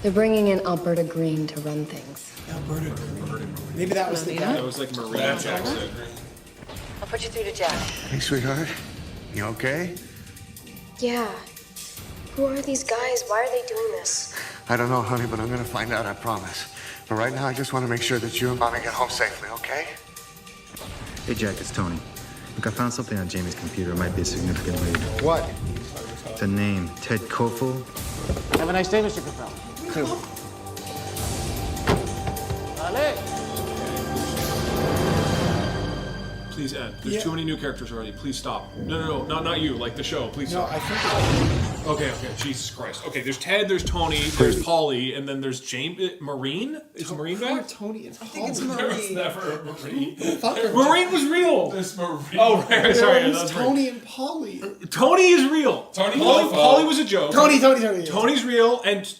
S8: They're bringing in Alberta Green to run things.
S4: Alberta Green. Maybe that was the guy.
S1: That was like Maria Jackson.
S8: I'll put you through to Jack.
S6: Hey, sweetheart. You okay?
S10: Yeah. Who are these guys? Why are they doing this?
S6: I don't know, honey, but I'm gonna find out, I promise. But right now, I just want to make sure that you and Mommy get home safely, okay?
S9: Hey, Jack, it's Tony. Look, I found something on Jamie's computer. It might be a significant lead.
S6: What?
S9: The name, Ted Kofel.
S18: Have a nice day, Mr. Capel.
S9: Cool.
S18: Allez.
S1: Please end. There's too many new characters already. Please stop. No, not you. Like the show. Please stop.
S4: I think.
S1: Okay. Jesus Christ. Okay, there's Ted, there's Tony, there's Polly, and then there's James. Marine? Is Marine back?
S4: Tony and Polly.
S5: I think it's
S3: There was
S5: Marie.
S3: never a Marine.
S1: Marine was real.
S3: There's Marine.
S1: Oh, right. Sorry.
S4: It's Tony and Polly.
S1: Tony is real. Polly was a joke.
S4: Tony.
S1: Tony's real, and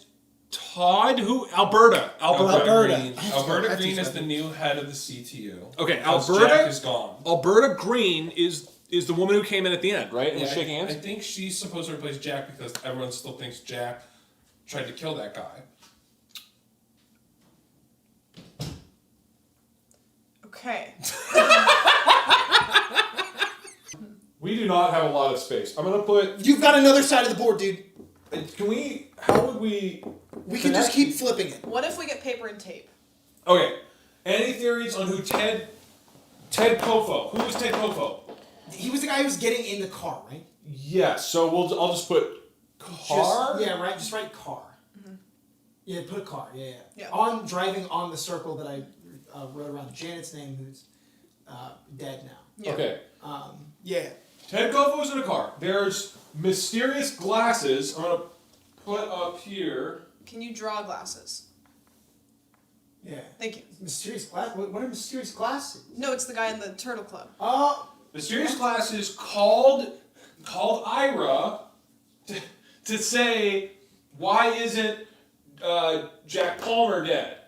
S1: Todd, who? Alberta
S3: Green. Alberta Green is the new head of the CTU.
S1: Okay,
S3: Jack
S1: Alberta
S3: is gone.
S1: Alberta Green is the woman who came in at the end, right? And was
S3: Yeah,
S1: shaking hands.
S3: I think she's supposed to replace Jack because everyone still thinks Jack tried to kill that guy.
S5: Okay.
S1: We do not have a lot of space. I'm gonna put.
S4: You've got another side of the board, dude.
S1: Can we? How would we?
S4: We can just keep flipping it.
S5: What if we get paper and tape?
S1: Okay. Any theories on who Ted Kofo? Who was Ted Kofo?
S4: He was the guy who was getting in the car, right?
S1: Yes. So I'll just put car.
S4: Right. Just write car.
S5: Mm-hmm.
S4: Yeah, put a car. Yeah.
S5: Yeah.
S4: On driving on the circle that I wrote around Janet's name, who's dead now.
S5: Yeah.
S1: Okay.
S4: Yeah.
S1: Ted Kofo was in a car. There's mysterious glasses. I'm gonna put up here.
S5: Can you draw glasses?
S4: Yeah.
S5: Thank you.
S4: Mysterious glass. What are mysterious glasses?
S5: No, it's the guy in the Turtle Club.
S4: Oh.
S1: Mysterious glasses called Ira to say, why isn't Jack Palmer dead?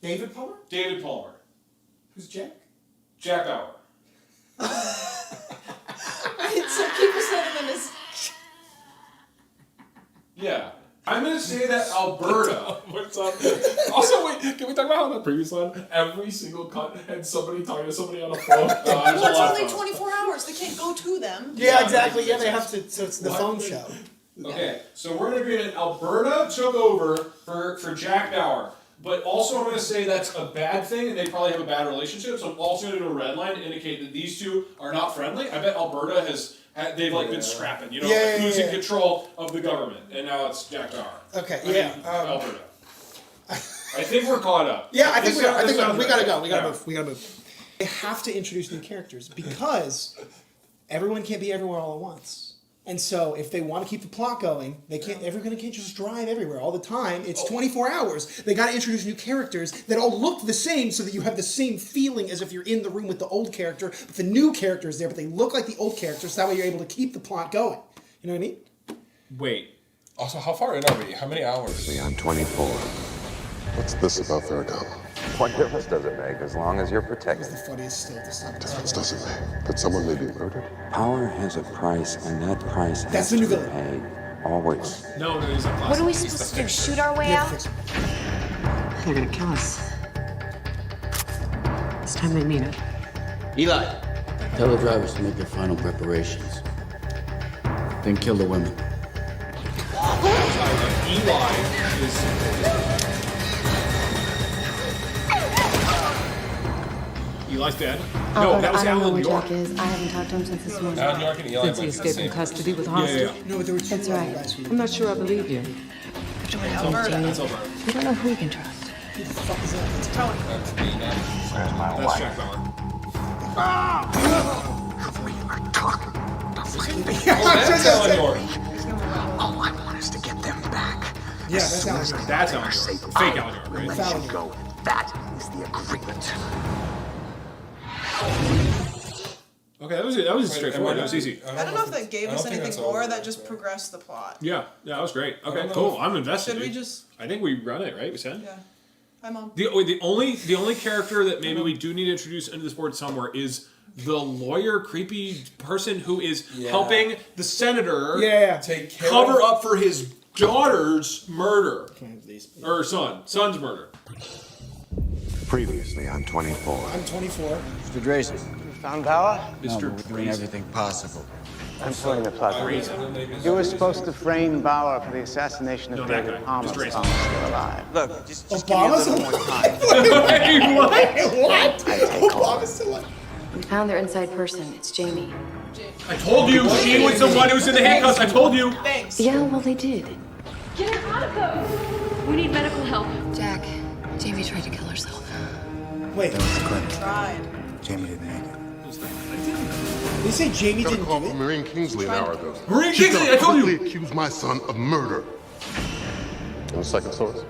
S4: David Palmer?
S1: David Palmer.
S4: Who's Jack?
S1: Jack Bauer.
S5: Right, so keep saying him as.
S1: Yeah. I'm going to say that Alberta.
S3: What's up? Also, wait, can we talk about how in the previous one, every single cut had somebody talking to somebody on the phone?
S5: Well, it's only 24 hours. They can't go to them.
S4: Yeah, exactly. Yeah, they have to. So it's the phone show.
S1: Okay, so we're going to agree that Alberta took over for Jack Bauer. But also I'm going to say that's a bad thing, and they probably have a bad relationship. So I'm also going to do a red line to indicate that these two are not friendly. I bet Alberta they've been scrapping, who's in control of the government, and now it's Jack Bauer.
S4: Okay,
S1: Alberta. I think we're caught up.
S4: Yeah, I think we are. We gotta
S1: right.
S4: go. We gotta move. They have to introduce new characters because everyone can't be everywhere all at once. And so, if they want to keep the plot going, they can't. Everyone can't just drive everywhere all the time. It's 24 hours. They got to introduce new characters that all look the same, so that you have the same feeling as if you're in the room with the old character. But the new character is there, but they look like the old characters. So that way, you're able to keep the plot going. You know what I mean?
S1: Wait.
S3: Also, how far in are we? How many hours?
S6: See, I'm 24. What's this about Veracom?
S21: What difference does it make as long as you're protected?
S4: The funniest still this time.
S6: Difference doesn't make. That someone may be murdered.
S21: Power has a price, and that price
S4: That's
S21: has
S4: the
S21: to
S4: new
S21: be
S4: villain.
S21: paid. Always.
S1: No, he's not.
S10: What are we supposed to do? Shoot our way out?
S8: They're gonna kill us. It's time they mean it.
S2: Eli, tell the drivers to make their final preparations. Then kill the women.
S1: Eli is. Eli's dead? No, that was
S10: I don't know
S1: Alan
S10: where
S1: York.
S10: Jack is. I haven't talked to him since this morning.
S3: Alan York and Eli
S8: Since he
S3: might be the
S8: escaped
S3: same
S8: from custody with
S1: Yeah.
S8: hostage.
S4: No, but there were two
S10: That's
S4: other
S10: right.
S4: guys who.
S8: I'm not sure I believe you.
S5: Alberta.
S1: That's Alberta.
S10: We don't know who we can trust.
S4: Who the fuck is that?
S5: It's Tony.
S3: That's me now.
S12: Where's my
S1: That's
S12: wife?
S1: Jack Bauer.
S3: Oh, that's Alan York.
S20: All I want is to get them back.
S4: Yeah, that's Alan York.
S1: That's Alan York. Fake Alan York, right?
S4: That's Alan York.
S20: Go. That is the agreement.
S1: Okay, that was straightforward. That was easy.
S5: I don't know if that gave us anything more. That just progressed the plot.
S1: Yeah, that was great. Okay, cool. I'm invested.
S5: Should we
S1: dude.
S5: just?
S1: I think we run it, right? We said.
S5: Yeah. Hi, Mom.
S1: The only character that maybe we do need to introduce into this board somewhere is the lawyer, creepy person who is helping the senator
S3: Take care
S1: cover
S3: of
S1: up for his daughter's murder or son's murder.
S6: Previously, I'm 24.
S4: I'm 24.
S2: Mr. Dracy.
S22: Found power?
S2: No, but we're doing everything possible.
S22: I'm pulling the plug. You were supposed to frame Bauer for the assassination of David Palmer.
S1: Just
S22: Palmer's still alive.
S2: Look, just
S4: Obama's
S2: give me a little more time.
S1: Wait, what?
S4: What?
S22: I take over.
S4: Obama's still alive.
S8: We found their inside person. It's Jamie.
S1: I told you she was the one who was in the handcuffs. I told you.
S5: Thanks.
S8: Yeah, well, they did.
S10: Get her out of those! We need medical help.
S8: Jack, Jamie tried to kill herself.
S4: Wait.
S9: That was the clinic.
S5: Tried.
S9: Jamie didn't make it.
S4: They say Jamie
S14: Got a
S4: didn't
S14: call
S4: do
S14: from
S4: it?
S14: Marine Kingsley an hour ago.
S1: Marine
S14: She's
S1: Kingsley,
S14: gonna
S1: I told you.
S14: publicly accuse my son of murder. And the second source?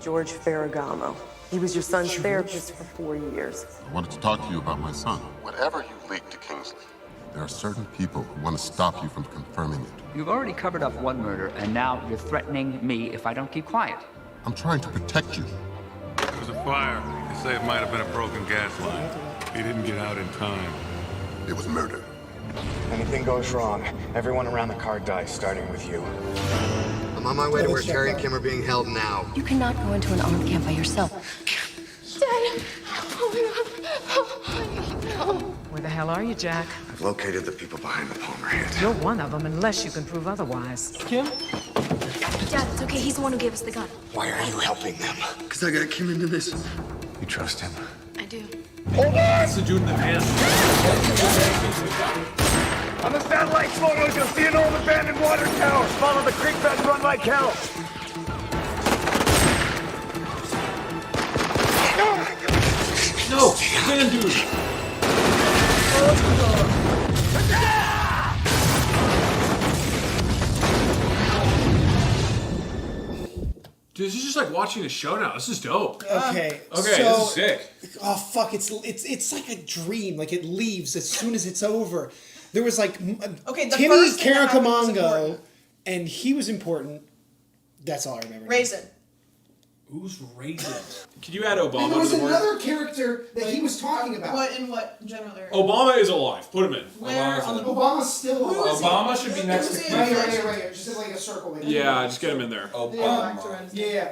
S7: George Ferragamo. He was your son's therapist for 4 years.
S14: I wanted to talk to you about my son. Whatever you leaked to Kingsley, there are certain people who want to stop you from confirming it.
S15: You've already covered up one murder, and now you're threatening me if I don't keep quiet.
S14: I'm trying to protect you.
S17: There was a fire. They say it might have been a broken gas line. He didn't get out in time.
S14: It was murder.
S13: Anything goes wrong, everyone around the car dies, starting with you. I'm on my way to where Terry and Kim are being held now.
S8: You cannot go into an armed camp by yourself.
S10: Dad! Oh,
S7: Where the hell are you, Jack?
S13: I've located the people behind the Palmer hit.
S7: You're one of them, unless you can prove otherwise.
S10: Kim? Dad, it's okay. He's the one who gave us the gun.
S13: Why are you helping them? Because I got Kim into this. You trust him?
S10: I do.
S13: Hold on!
S1: That's the dude in the van.
S13: On the satellite photos, you'll see an old abandoned water tower. Follow the creek bed, run like hell.
S1: No, van dude. Dude, this is just like watching a show now. This is dope.
S4: Okay.
S1: Okay,
S4: so,
S1: this is sick.
S4: Oh fuck! It's like a dream. Like it leaves as soon as it's over. There was like
S5: Okay, the
S4: Timmy
S5: first thing that happened was
S4: Caracamongo,
S5: important.
S4: and he was important. That's all I remember.
S5: Raisin.
S1: Who's Raisin? Can you add Obama
S4: And there was
S1: to the board?
S4: another character that he was talking about.
S5: What general area?
S1: Obama is alive. Put him in.
S5: Where on the
S4: Obama's still
S5: Who
S4: alive.
S5: is he?
S3: Obama should be next
S5: Who's
S3: to
S5: he?
S3: Clinton.
S4: Right here. Just like a circle. Like
S1: Yeah, just get him in there.
S3: Obama.
S4: Yeah.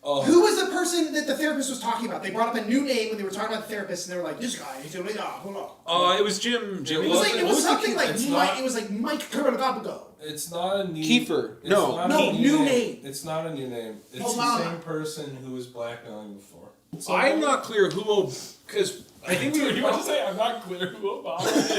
S3: Oh.
S4: Who was the person that the therapist was talking about? They brought up a new name when they were talking about the therapist, and they were like, "This guy, he's doing it. Hold on."
S1: It was Jim.
S4: It was something like Mike. It was like Mike Caracamongo.
S3: It's not a new
S1: Kiefer.
S3: It's
S1: No.
S3: not
S4: No,
S3: a
S4: new name.
S3: It's not a new name. It's
S4: Obama.
S3: the same person who was blackmailing before.
S1: I'm not clear who, because I think we were.
S3: You want to say I'm not clear who Obama is?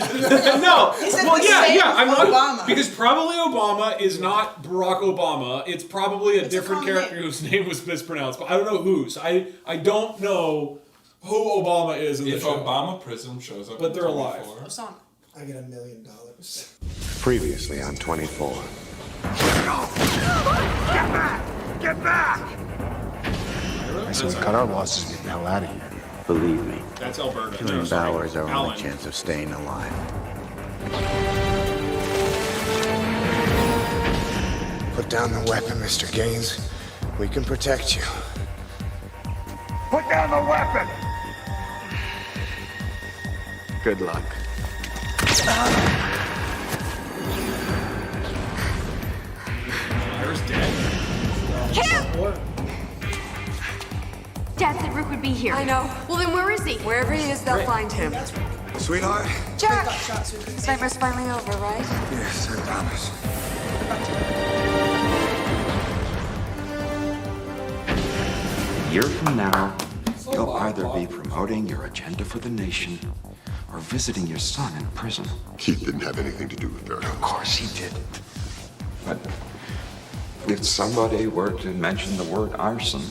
S1: No.
S5: He said
S1: Well,
S5: the
S1: yeah,
S5: same
S1: I'm not
S5: Obama.
S1: because probably Obama is not Barack Obama. It's probably a different character whose name was mispronounced, but I don't know whose. I don't know who Obama is in the
S3: If
S1: show.
S3: Obama Prism shows up,
S1: But
S3: in
S1: they're alive.
S3: 24.
S5: Osama.
S4: I get $1 million.
S6: Previously on 24.
S13: Get back! Get back!
S9: So we cut our losses and get the hell out of here.
S21: Believe me,
S1: That's Alberta.
S21: killing
S1: No, sorry.
S21: Bauer is our
S1: Alan.
S21: only chance of staying alive.
S13: Put down the weapon, Mr. Gaines. We can protect you. Put down the weapon!
S21: Good luck.
S1: Ira's dead.
S10: Kim! Dad said Rick would be here.
S7: I know.
S10: Well, then where is he?
S7: Wherever he is, they'll find him.
S13: Sweetheart?
S7: Jack! Sniper's finally over, right?
S13: Yes, I promise.
S21: A year from now, you'll either be promoting your agenda for the nation or visiting your son in prison.
S14: Keith didn't have anything to do with that.
S21: Of course he didn't. But if somebody were to mention the word arson,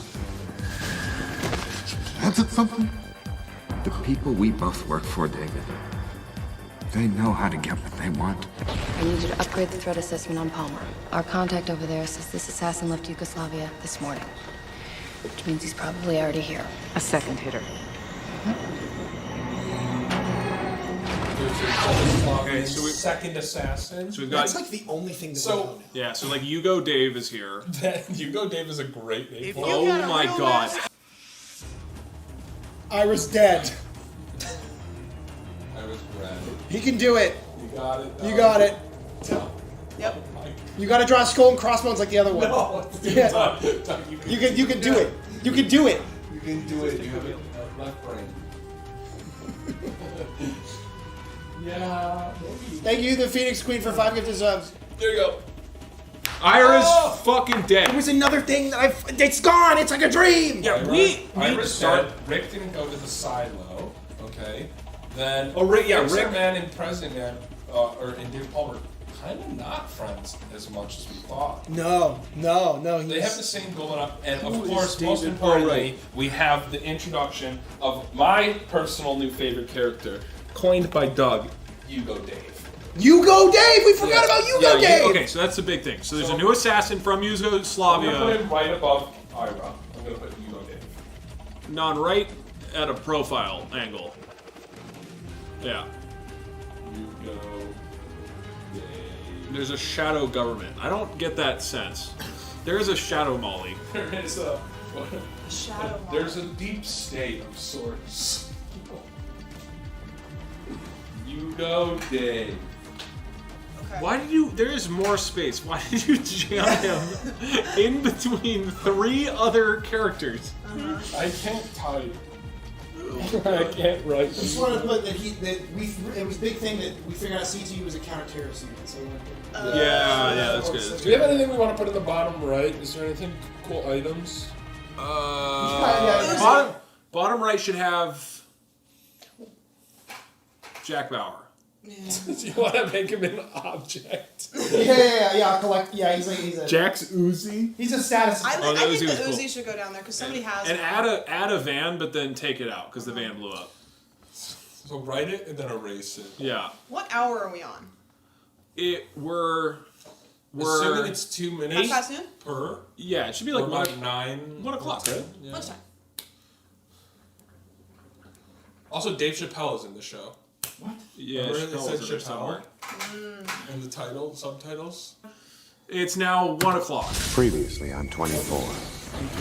S14: That's it something?
S21: the people we both work for, David, they know how to get what they want.
S8: I need you to upgrade the threat assessment on Palmer. Our contact over there says this assassin left Yugoslavia this morning, which means he's probably already here.
S7: A second hitter.
S1: Okay, so we
S3: second assassin.
S1: So we've got.
S4: That's like the only thing that we
S3: So
S4: know.
S1: Yeah, so like Hugo Dave is here.
S3: Hugo Dave is a great name.
S5: If you
S1: Oh
S5: got a
S1: my
S5: real
S1: god.
S5: mess-
S4: Ira's dead.
S3: I was red.
S4: He can do it.
S3: You got it.
S4: You got it.
S5: Yep.
S4: You got to draw a skull and crossbones like the other one.
S3: No,
S4: Yeah.
S3: Doug,
S4: You can do it. You can do it.
S3: You can do it. You have a left brain. Yeah.
S4: Thank you, the Phoenix Queen, for 5 gifted subs.
S3: There you go.
S1: Ira's fucking dead.
S4: There was another thing that it's gone. It's like a dream.
S1: Yeah, we need to
S3: Ira's
S1: start.
S3: dead. Rick didn't go to the silo. Okay. Then
S1: Rick
S3: Man and President Man, and David Palmer, kind of not friends as much as we thought.
S4: No.
S3: They have the same going up, and of course, most importantly, we have the introduction of my personal new favorite character, coined by Doug, Hugo Dave.
S4: Hugo Dave! We forgot about Hugo Dave!
S1: Okay, so that's the big thing. So there's a new assassin from Yugoslavia.
S3: I'm going to put him right above Ira. I'm going to put Hugo Dave.
S1: Right at a profile angle. Yeah.
S3: Hugo Dave.
S1: There's a shadow government. I don't get that sense. There is a shadow Molly.
S3: There is a
S5: shadow Molly.
S3: There's a deep state of sorts. Hugo Dave.
S1: Why did you... There is more space. Why did you jam him in between 3 other characters?
S3: I can't type. I can't write.
S4: I just wanted to put that it was a big thing that we figured out CTU was a counter-terrorist unit, so we went to...
S1: Yeah, that's good.
S3: Do we have anything we want to put in the bottom right? Is there anything cool items?
S1: Bottom right should have Jack Bauer.
S3: Do you want to make him an object?
S4: Yeah, collect. Yeah, he's a
S1: Jack's Uzi.
S4: He's a status.
S5: I think the
S1: was
S5: Uzi
S1: cool.
S5: should go down there because somebody has
S1: And
S5: one.
S1: add a van, but then take it out because the van blew up.
S3: So write it and then erase it.
S1: Yeah.
S5: What hour are we on?
S1: We're
S3: assuming it's 2 minutes.
S5: Half past noon?
S3: Per.
S1: Yeah, it should be like
S3: about 9.
S1: 1 o'clock.
S3: Okay.
S1: Yeah.
S5: Lunchtime.
S3: Also, Dave Chappelle is in the show.
S1: What? Yeah,
S3: Remember it
S1: Chappelle
S3: said
S1: was in it
S3: Chappelle in the title, subtitles.
S1: It's now 1 o'clock.
S6: Previously on 24.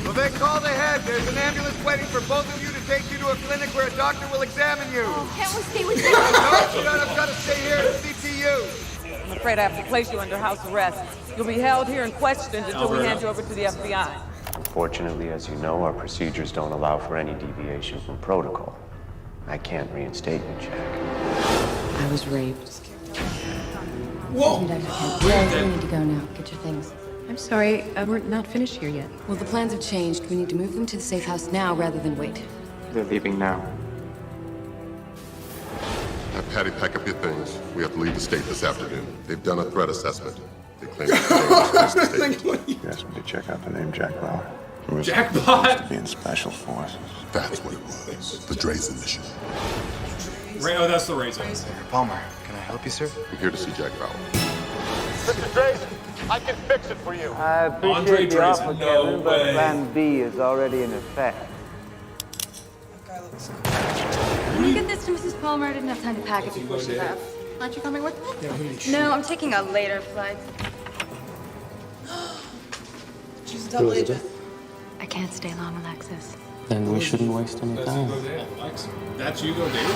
S13: Well, they called ahead. There's an ambulance waiting for both of you to take you to a clinic where a doctor will examine you.
S10: Oh, can't we stay with you?
S13: No, I've got to stay here at CTU.
S7: I'm afraid I have to place you under house arrest. You'll be held here and questioned until we hand you over to the FBI.
S11: Unfortunately, as you know, our procedures don't allow for any deviation from protocol. I can't reinstate you, Jack.
S8: I was raped.
S4: Whoa!
S8: We need to go now. Get your things.
S16: I'm sorry, we're not finished here yet.
S8: Well, the plans have changed. We need to move them to the safe house now rather than wait.
S11: They're leaving now.
S14: Have Patty pack up your things. We have to leave the state this afternoon. They've done a threat assessment. They claim it's
S6: You asked me to check out the name Jack Bauer. Who was
S1: Jackpot!
S6: to be in special forces.
S14: That's what it was. The Drazen mission.
S1: Oh, that's the Razor.
S9: Palmer, can I help you, sir?
S14: I'm here to see Jack Bauer.
S13: Mr. Drazen, I can fix it for you.
S22: I
S1: Andre
S22: appreciate the
S1: Drazen,
S22: offer,
S3: no
S22: Kevin, but
S3: way.
S22: Plan B is already in effect.
S5: That guy looks
S10: Can you get this to Mrs. Palmer? I didn't have time to pack it before she left. Aren't you coming with me? No, I'm taking a later flight.
S5: She's a double agent.
S8: I can't stay long, Alexis.
S11: Then we shouldn't waste any time.
S1: That's Hugo Dave.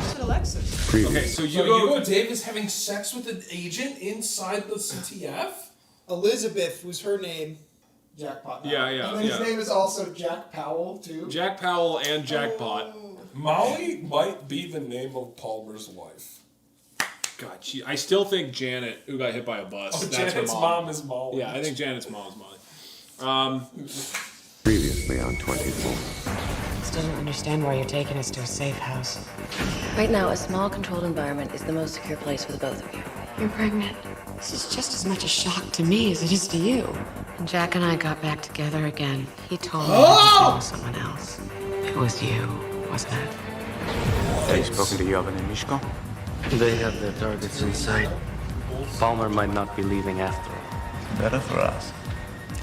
S5: Said Alexis.
S1: Okay, so
S3: Hugo Dave is having sex with an agent inside the CTF?
S4: Elizabeth was her name. Jackpot.
S1: Yeah.
S4: And then his name is also Jack Powell, too.
S1: Jack Powell and Jackpot.
S3: Molly might be the name of Palmer's wife.
S1: God, I still think Janet, who got hit by a bus.
S3: Oh,
S1: that's
S3: Janet's
S1: her
S3: mom is Molly.
S1: Yeah, I think Janet's mom is Molly.
S6: Previously on 24.
S16: Still don't understand why you're taking us to a safe house.
S8: Right now, a small, controlled environment is the most secure place for the both of you.
S16: You're pregnant. This is just as much a shock to me as it is to you. When Jack and I got back together again, he told me it was someone else. It was you, wasn't it?
S9: Have you spoken to Jovan and Mishko?
S11: They have their targets in sight. Palmer might not be leaving after all.
S20: Better for us.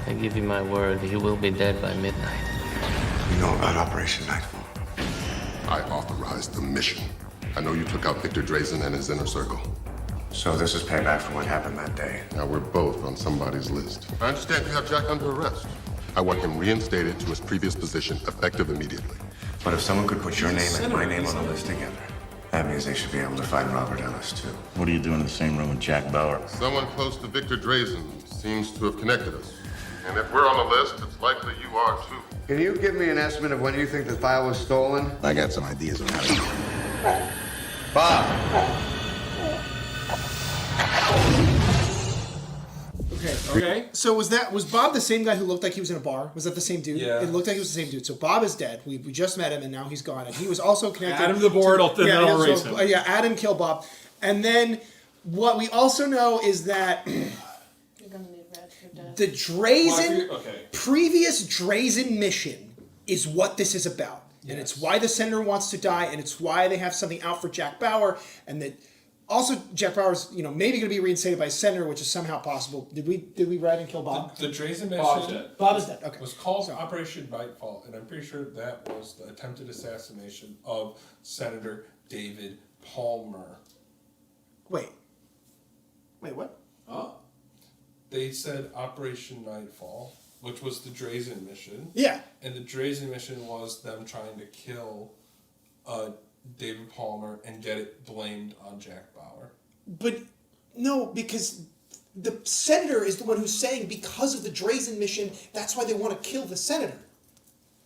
S11: I give you my word, he will be dead by midnight.
S6: You know about Operation Nightfall?
S14: I authorized the mission. I know you took out Victor Drazen and his inner circle.
S6: So this is payback for what happened that day.
S14: Now we're both on somebody's list. I understand you have Jack under arrest. I want him reinstated to his previous position, effective immediately.
S6: But if someone could put your name and my name on the list together, that means they should be able to find Robert Ellis, too.
S20: What are you doing in the same room with Jack Bauer?
S14: Someone close to Victor Drazen seems to have connected us. And if we're on the list, it's likely you are, too.
S13: Can you give me an estimate of when you think the file was stolen?
S6: I got some ideas on how to do it.
S13: Bob.
S4: Okay. So was Bob the same guy who looked like he was in a bar? Was that the same dude?
S3: Yeah.
S4: It looked like he was the same dude. So Bob is dead. We just met him, and now he's gone. And he was also connected.
S1: Add him to the board, then I'll erase him.
S4: Yeah, add him, kill Bob. And then what we also know is that the Drazen, previous Drazen mission is what this is about. Yes. And it's why the Senator wants to die, and it's why they have something out for Jack Bauer, and that also Jack Bauer's, maybe going to be reinstated by a Senator, which is somehow possible. Did we ride and kill Bob?
S3: The Drazen mission
S4: Bob is dead. Okay.
S3: Was called Operation Nightfall, and I'm pretty sure that was the attempted assassination of Senator David Palmer.
S4: Wait, what?
S3: Huh? They said Operation Nightfall, which was the Drazen mission.
S4: Yeah.
S3: And the Drazen mission was them trying to kill David Palmer and get it blamed on Jack Bauer.
S4: But no, because the Senator is the one who's saying because of the Drazen mission, that's why they want to kill the Senator.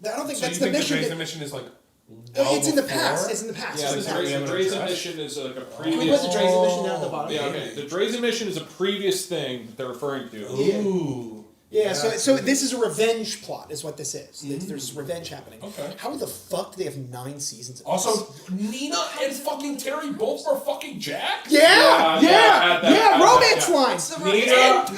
S4: I don't think that's the mission.
S3: The Drazen mission is like.
S4: It's in the past. It's in the past.
S1: Yeah, the Drazen mission is like a previous.
S4: Can we put the Drazen mission down at the bottom?
S1: Yeah, okay. The Drazen mission is a previous thing that they're referring to.
S3: Ooh.
S4: Yeah, so this is a revenge plot, is what this is. There's revenge happening.
S3: Okay.
S4: How the fuck do they have 9 seasons of
S3: Also,
S4: this?
S3: Nina and fucking Terry both were fucking Jack?
S4: Yeah, romance lines!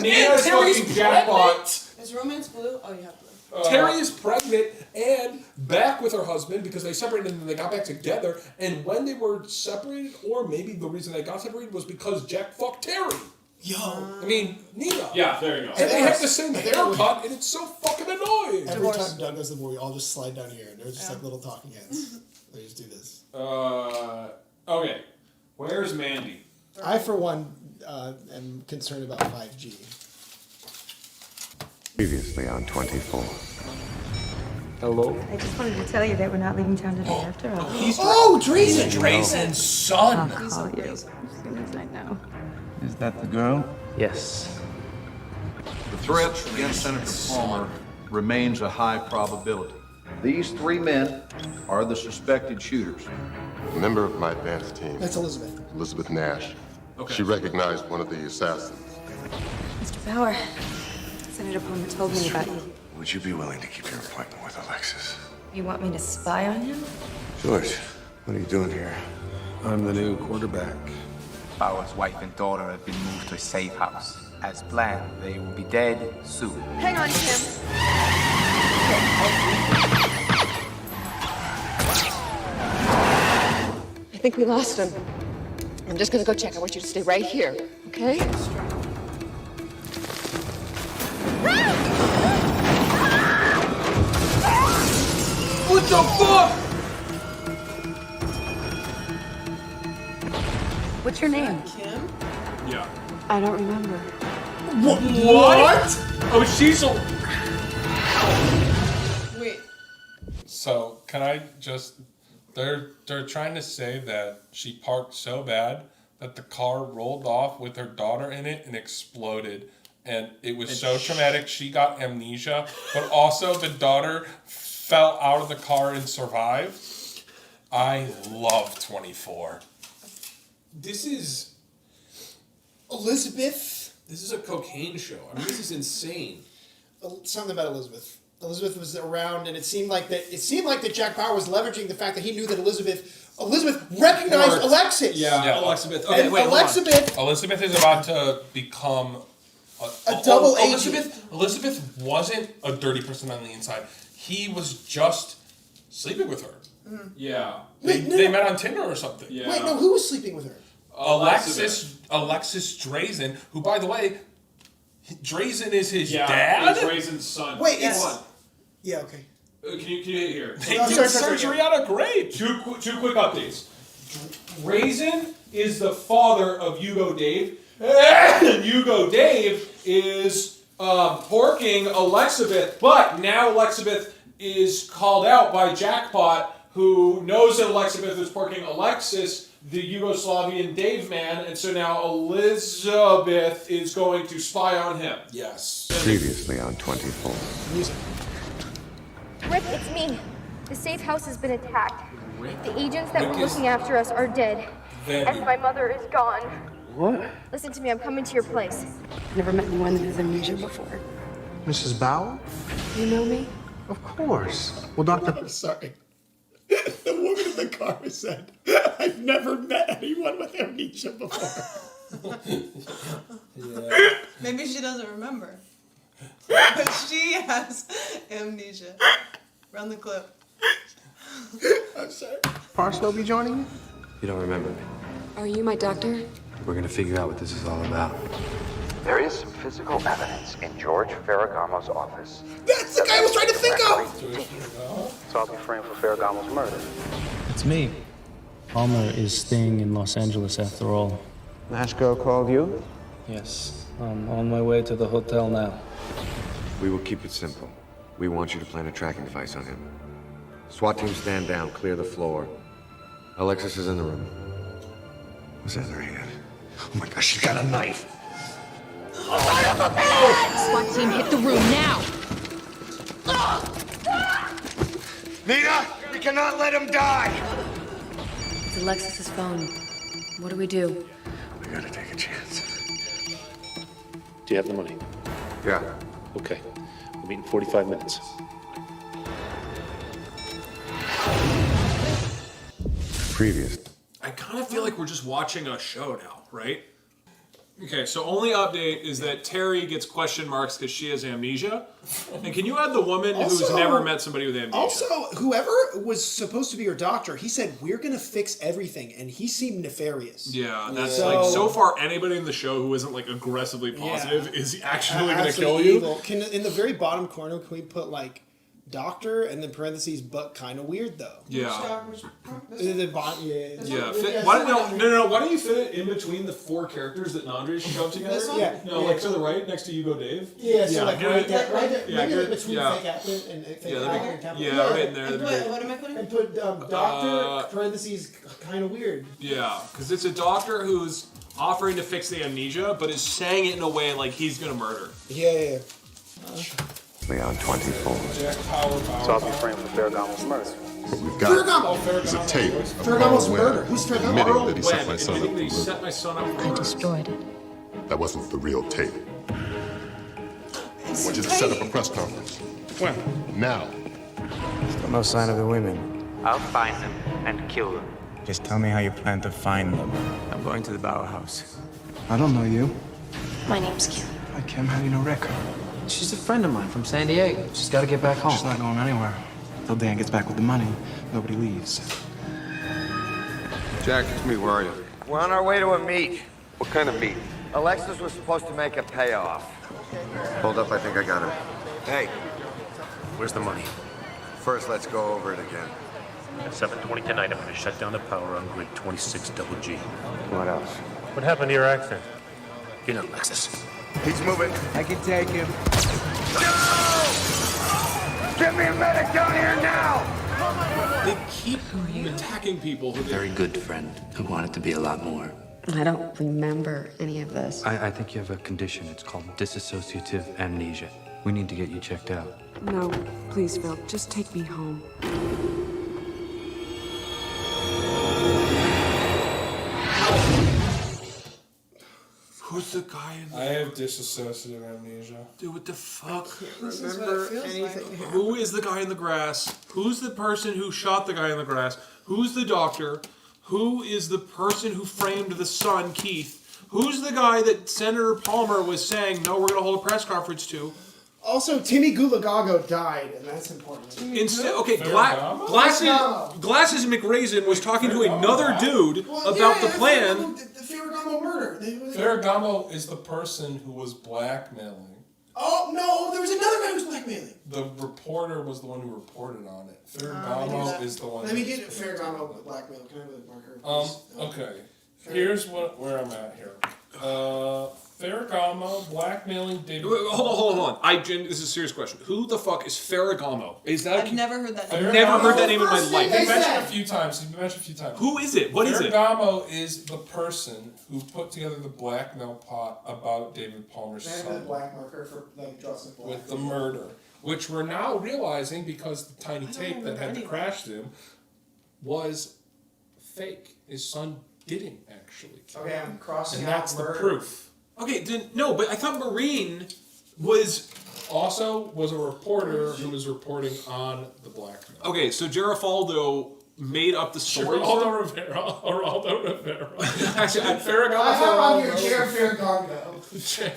S1: Nina's fucking jackpot.
S5: Is romance blue? Oh, you have blue.
S3: Terry is pregnant and back with her husband because they separated and then they got back together. And when they were separated, or maybe the reason they got separated was because Jack fucked Terry.
S4: Yo.
S3: I mean, Nina.
S1: Yeah, there you go.
S3: And they have the same haircut, and it's so fucking annoying.
S4: Every time Doug does the movie, we all just slide down here, and there's just like little talking heads. They just do this.
S1: Okay. Where's Mandy?
S4: I, for one, am concerned about 5G.
S6: Previously on 24.
S18: Hello? I just wanted to tell you that we're not leaving town today after all.
S4: Drazen!
S3: Drazen's son!
S18: I'll call you as soon as I know.
S12: Is that the girl?
S9: Yes.
S12: The threat against Senator Palmer remains a high probability. These 3 men are the suspected shooters.
S14: A member of my advance team.
S4: That's Elizabeth.
S14: Elizabeth Nash.
S1: Okay.
S14: She recognized one of the assassins.
S18: Mr. Bauer, Senator Palmer told me about you.
S6: Would you be willing to keep your appointment with Alexis?
S18: You want me to spy on him?
S6: George, what are you doing here?
S9: I'm the new quarterback.
S15: Bauer's wife and daughter have been moved to a safe house. As planned, they will be dead soon.
S10: Hang on, Tim.
S18: I think we lost him. I'm just gonna go check. I want you to stay right here, okay?
S3: What the fuck?
S18: What's your name?
S5: Kim?
S1: Yeah.
S18: I don't remember.
S1: What? Oh, she's a...
S5: Wait.
S3: So, can I just... They're trying to say that she parked so bad that the car rolled off with her daughter in it and exploded. And it was so traumatic, she got amnesia. But also, the daughter fell out of the car and survived. I love 24.
S1: This is...
S4: Elizabeth?
S1: This is a cocaine show. I mean, this is insane.
S4: Something about Elizabeth. Elizabeth was around, and it seemed like that Jack Bauer was leveraging the fact that he knew that Elizabeth recognized Alexis.
S1: Yeah, Elizabeth. Okay, wait,
S3: Elizabeth is about to become
S4: a double agent.
S3: Elizabeth wasn't a dirty person on the inside. He was just sleeping with her.
S5: Mm.
S1: Yeah.
S3: They met on Tinder or something.
S1: Yeah.
S4: Wait, no, who was sleeping with her?
S3: Alexis Drazen, who, by the way, Drazen is his dad?
S1: It's Drazen's son.
S4: Wait, it's... Yeah, okay.
S1: Can you hear?
S3: They did surgery on a grape.
S1: Two quick updates. Drazen is the father of Hugo Dave. And Hugo Dave is porking Alexibeth, but now Alexibeth is called out by Jackpot, who knows that Alexibeth is porking Alexis, the Yugoslavian Dave man, and so now Elizabeth is going to spy on him.
S3: Yes.
S6: Previously on 24.
S4: Music.
S10: Rick, it's me. The safe house has been attacked. The agents that were looking after us are dead. And my mother is gone.
S9: What?
S10: Listen to me, I'm coming to your place. I've never met anyone that has amnesia before.
S9: Mrs. Bauer?
S10: You know me?
S9: Of course. Well, Dr.
S4: I'm sorry. The woman in the car said, I've never met anyone with amnesia before.
S5: Maybe she doesn't remember. She has amnesia. Run the clip.
S4: I'm sorry.
S9: Parslow be joining you?
S2: You don't remember me.
S10: Are you my doctor?
S2: We're gonna figure out what this is all about.
S11: There is some physical evidence in George Ferragamo's office.
S4: That's the guy I was trying to think of!
S22: So I'll be framed for Ferragamo's murder.
S19: It's me. Palmer is staying in Los Angeles after all.
S9: Nashko called you?
S19: Yes, I'm on my way to the hotel now.
S2: We will keep it simple. We want you to plant a tracking device on him. SWAT team, stand down, clear the floor. Alexis is in the room. What's that in her hand? Oh my gosh, she's got a knife!
S10: SWAT team, hit the room now!
S13: Nita, we cannot let him die!
S8: It's Alexis's phone. What do we do?
S2: We gotta take a chance.
S23: Do you have the money?
S2: Yeah.
S23: Okay. We'll meet in 45 minutes.
S2: Previous.
S1: I kind of feel like we're just watching a show now, right? Okay, so only update is that Terry gets question marks because she has amnesia. And can you add the woman who's
S4: Also-
S1: never met somebody with amnesia?
S4: Also, whoever was supposed to be her doctor, he said, we're going to fix everything. And he seemed nefarious.
S1: Yeah, that's like, so far, anybody in the show who isn't like aggressively positive is actually going to kill
S4: Absolutely
S1: you.
S4: evil. in the very bottom corner, can we put like doctor and then parentheses, but kind of weird though?
S1: Yeah.
S4: The bottom,
S1: Yeah. No. Why don't you fit it in between the four characters that Nandre shoved together?
S4: This one? Yeah.
S1: No,
S4: Yeah.
S1: like to the right, next to Hugo Dave.
S4: Yeah, so like right there,
S1: Yeah,
S4: maybe
S1: good.
S4: between
S1: Yeah.
S4: fake actor and fake
S1: Yeah, that'd
S4: actor
S1: be-
S4: and capital.
S1: yeah, right in there,
S4: And
S1: that'd be
S4: put,
S1: great.
S4: what am I putting? And put doctor parentheses kind of weird.
S1: Yeah, because it's a doctor who's offering to fix the amnesia, but is saying it in a way like he's going to murder.
S4: Yeah.
S2: Leon 24.
S22: So I'll be framed for Ferragamo's murder.
S14: What we've got is a tape of
S4: Ferragamo's
S14: Carl
S4: murder.
S14: Webb
S4: Who's Ferragamo?
S14: admitting that he set my
S1: Webb
S14: son up
S1: admitting that he
S14: for
S1: set
S14: murder.
S1: my son up for
S8: I
S1: murder.
S8: destroyed it.
S14: That wasn't the real tape. I want you to set up a press conference.
S9: When?
S14: Now.
S9: Still no sign of the women.
S15: I'll find them and kill them.
S9: Just tell me how you plan to find them. I'm going to the Bauer house. I don't know you.
S8: My name's Kim.
S9: Hi, Kim. How do you know Rick?
S19: She's a friend of mine from San Diego. She's got to get back home.
S9: She's not going anywhere. Till Dan gets back with the money, nobody leaves.
S2: Jack, it's me. Where are you?
S13: We're on our way to a meet.
S2: What kind of meat?
S13: Alexis was supposed to make a payoff.
S2: Hold up, I think I got her.
S13: Hey,
S23: Where's the money?
S13: first let's go over it again.
S23: At 7:20 tonight, I'm going to shut down the power on grid 26 double G.
S2: What else?
S23: What happened to your accent? You know, Lexus.
S13: He's moving. I can take him. No! Get me a medic down here now!
S1: They keep attacking people who
S2: Very good friend who wanted to be a lot more.
S16: I don't remember any of this.
S19: I think you have a condition. It's called dissociative amnesia. We need to get you checked out.
S16: No, please, Phil, just take me home.
S1: Who's the guy in
S3: I have dissociative amnesia.
S1: Dude, what the fuck?
S5: This is what it feels like.
S1: Who is the guy in the grass? Who's the person who shot the guy in the grass? Who's the doctor? Who is the person who framed the son, Keith? Who's the guy that Senator Palmer was saying, no, we're going to hold a press conference to?
S4: Also, Timmy Gulagago died, and that's important.
S1: Instead, okay, Glasses McRaisin was talking to another dude about the plan.
S4: The Ferragamo murder.
S3: Ferragamo is the person who was blackmailing.
S4: Oh, no, there was another guy who was blackmailing.
S3: The reporter was the one who reported on it. Ferragamo is the one.
S4: Let me get Ferragamo blackmail. Can I have a marker?
S3: Okay. Here's where I'm at here. Ferragamo blackmailing David.
S1: Hold on. This is a serious question. Who the fuck is Ferragamo? Is that?
S5: I've never heard that.
S1: I've never heard that name in my life.
S3: He mentioned a few times.
S1: Who is it? What is it?
S3: Ferragamo is the person who put together the blackmail plot about David Palmer's
S4: Can I have
S3: son
S4: a black marker for like draw some black?
S3: with the murder, which we're now realizing because the tiny tape that had crashed him was fake. His son didn't actually kill
S4: Okay, I'm crossing
S3: and
S4: out
S3: that's the
S4: murder.
S3: proof.
S1: Okay, no, but I thought Marine was
S3: a reporter who was reporting on the blackmail.
S1: Okay, so Geraldo made up the story.
S3: Geraldo Rivera. Actually,
S4: I have on here Jeff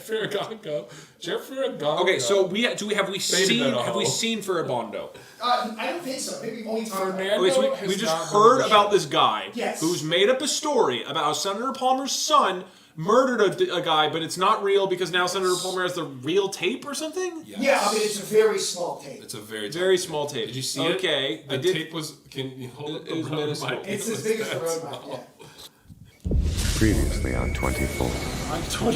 S4: Ferragamo.
S1: Okay, so have we seen Ferragamo?
S4: I don't think so. Maybe only
S1: Okay, so we just heard about this guy who's made up a story about how Senator Palmer's son murdered a guy, but it's not real because now Senator Palmer has the real tape or something?
S4: Yes. Yeah, I mean, it's a very small tape.
S3: It's a very
S1: small tape.
S3: Did you see it?
S1: Okay.
S3: The tape was... Can you hold it?
S1: was minuscule.
S4: It's as big as the road map, yeah.
S2: Previously on 24.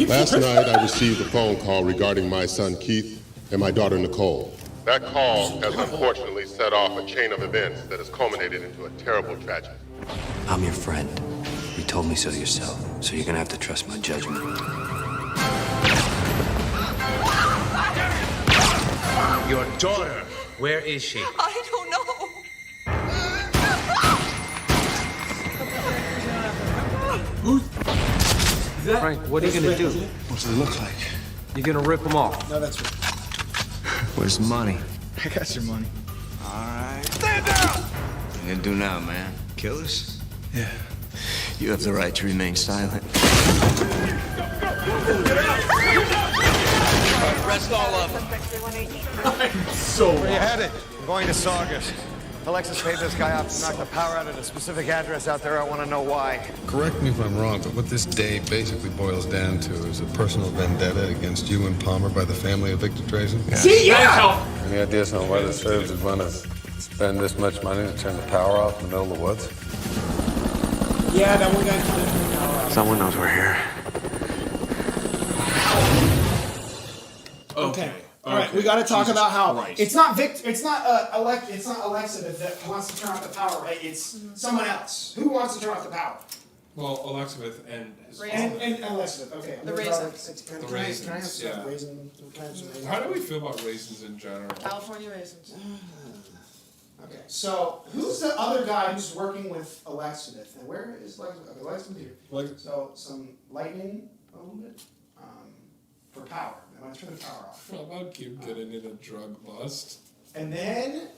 S14: Last night, I received a phone call regarding my son Keith and my daughter Nicole. That call has unfortunately set off a chain of events that has culminated into a terrible tragedy.
S7: I'm your friend. You told me so yourself, so you're gonna have to trust my judgment.
S17: Your daughter, where is she?
S10: I don't know.
S19: Frank, what are you gonna do?
S20: What does it look like?
S19: You're gonna rip them off.
S4: No, that's right.
S7: Where's the money?
S20: I got your money.
S7: All right. Stand down! What you gonna do now, man? Kill us?
S20: Yeah.
S7: You have the right to remain silent.
S17: Arrest all of them.
S13: Where you headed? I'm going to Saugus. Alexis paid this guy off to knock the power out at a specific address out there. I want to know why.
S14: Correct me if I'm wrong, but what this day basically boils down to is a personal vendetta against you and Palmer by the family of Victor Drazen.
S4: Yeah. See, yeah!
S14: Any ideas on why the Serbs would want to spend this much money to turn the power off in the middle of the woods?
S4: Yeah, that one guy trying to turn the power off.
S2: Someone knows we're here.
S4: Okay. All right, we got to talk about how it's not Alexa that wants to turn off the power, right? It's someone else. Who wants to turn off the power?
S3: Well, Elizabeth and his
S4: and Elizabeth. Okay.
S5: The raisins.
S4: Can I have some raisins?
S3: How do we feel about raisins in general?
S5: California raisins.
S4: Okay, so who's the other guy who's working with Elizabeth? And where is Elizabeth here? So some lightning a little bit for power. I want to turn the power off.
S3: How about Kim getting in a drug bust?
S4: And then,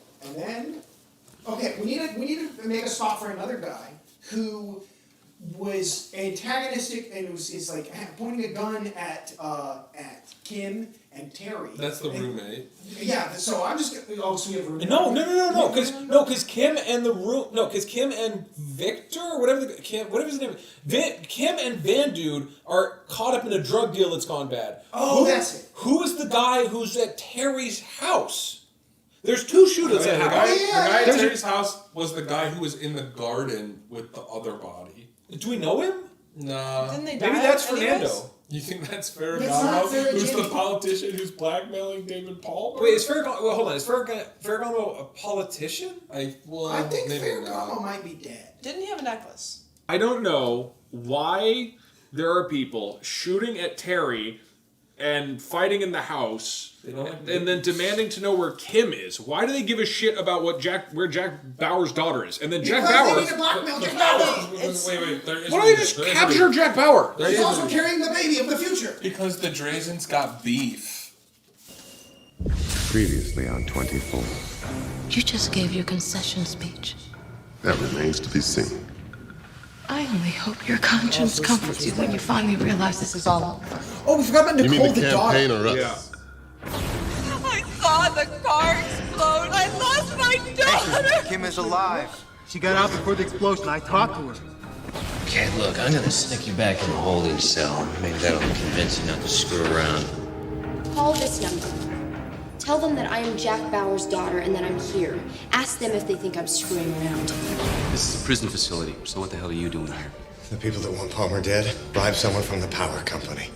S4: okay, we need to make a spot for another guy who was antagonistic and is like pointing a gun at Kim and Terry.
S3: That's the roommate.
S4: Yeah, so I'm just gonna. Oh, so we have roommate.
S1: No, because Kim and Kim and Victor, whatever his name is, Kim and Van Dude are caught up in a drug deal that's gone bad.
S4: Oh, that's it.
S1: Who is the guy who's at Terry's house? There's two shooters at
S3: The
S1: the
S3: guy
S1: house.
S3: at Terry's house was the guy who was in the garden with the other body.
S1: Do we know him?
S3: No.
S5: Didn't they die?
S1: Maybe that's
S5: anyways?
S1: Fernando.
S3: You think that's
S4: That's not
S3: Ferragamo, who's
S4: Ferragamo.
S3: the politician who's blackmailing David Palmer?
S1: Wait, is Ferragamo? Well, hold on. Is Ferragamo a politician?
S4: I think Ferragamo might be dead.
S5: Didn't he have a necklace?
S1: I don't know why there are people shooting at Terry and fighting in the house, and then demanding to know where Kim is. Why do they give a shit about where Jack Bauer's daughter is? And then Jack Bauer.
S4: They need to blackmail Jack Bauer.
S3: Wait.
S1: Why don't they just capture Jack Bauer?
S4: He's also carrying the baby of the future.
S3: Because the Drazens got beef.
S2: Previously on 24.
S8: You just gave your concession speech.
S14: That remains to be seen.
S8: I only hope your conscience comforts you when you finally realize this is all over.
S4: Oh, we forgot about Nicole,
S14: You mean the
S4: the
S14: campaign
S4: daughter.
S14: or us?
S10: I saw the car explode. I lost my daughter.
S13: Kim is alive. She got out before the explosion. I talked to her.
S7: Okay, look, I'm gonna stick you back in the holding cell. Maybe that'll convince you not to screw around.
S8: Call this number. Tell them that I am Jack Bauer's daughter and that I'm here. Ask them if they think I'm screwing around.
S7: This is a prison facility, so what the hell are you doing here?
S20: The people that want Palmer dead bribe someone from the power company.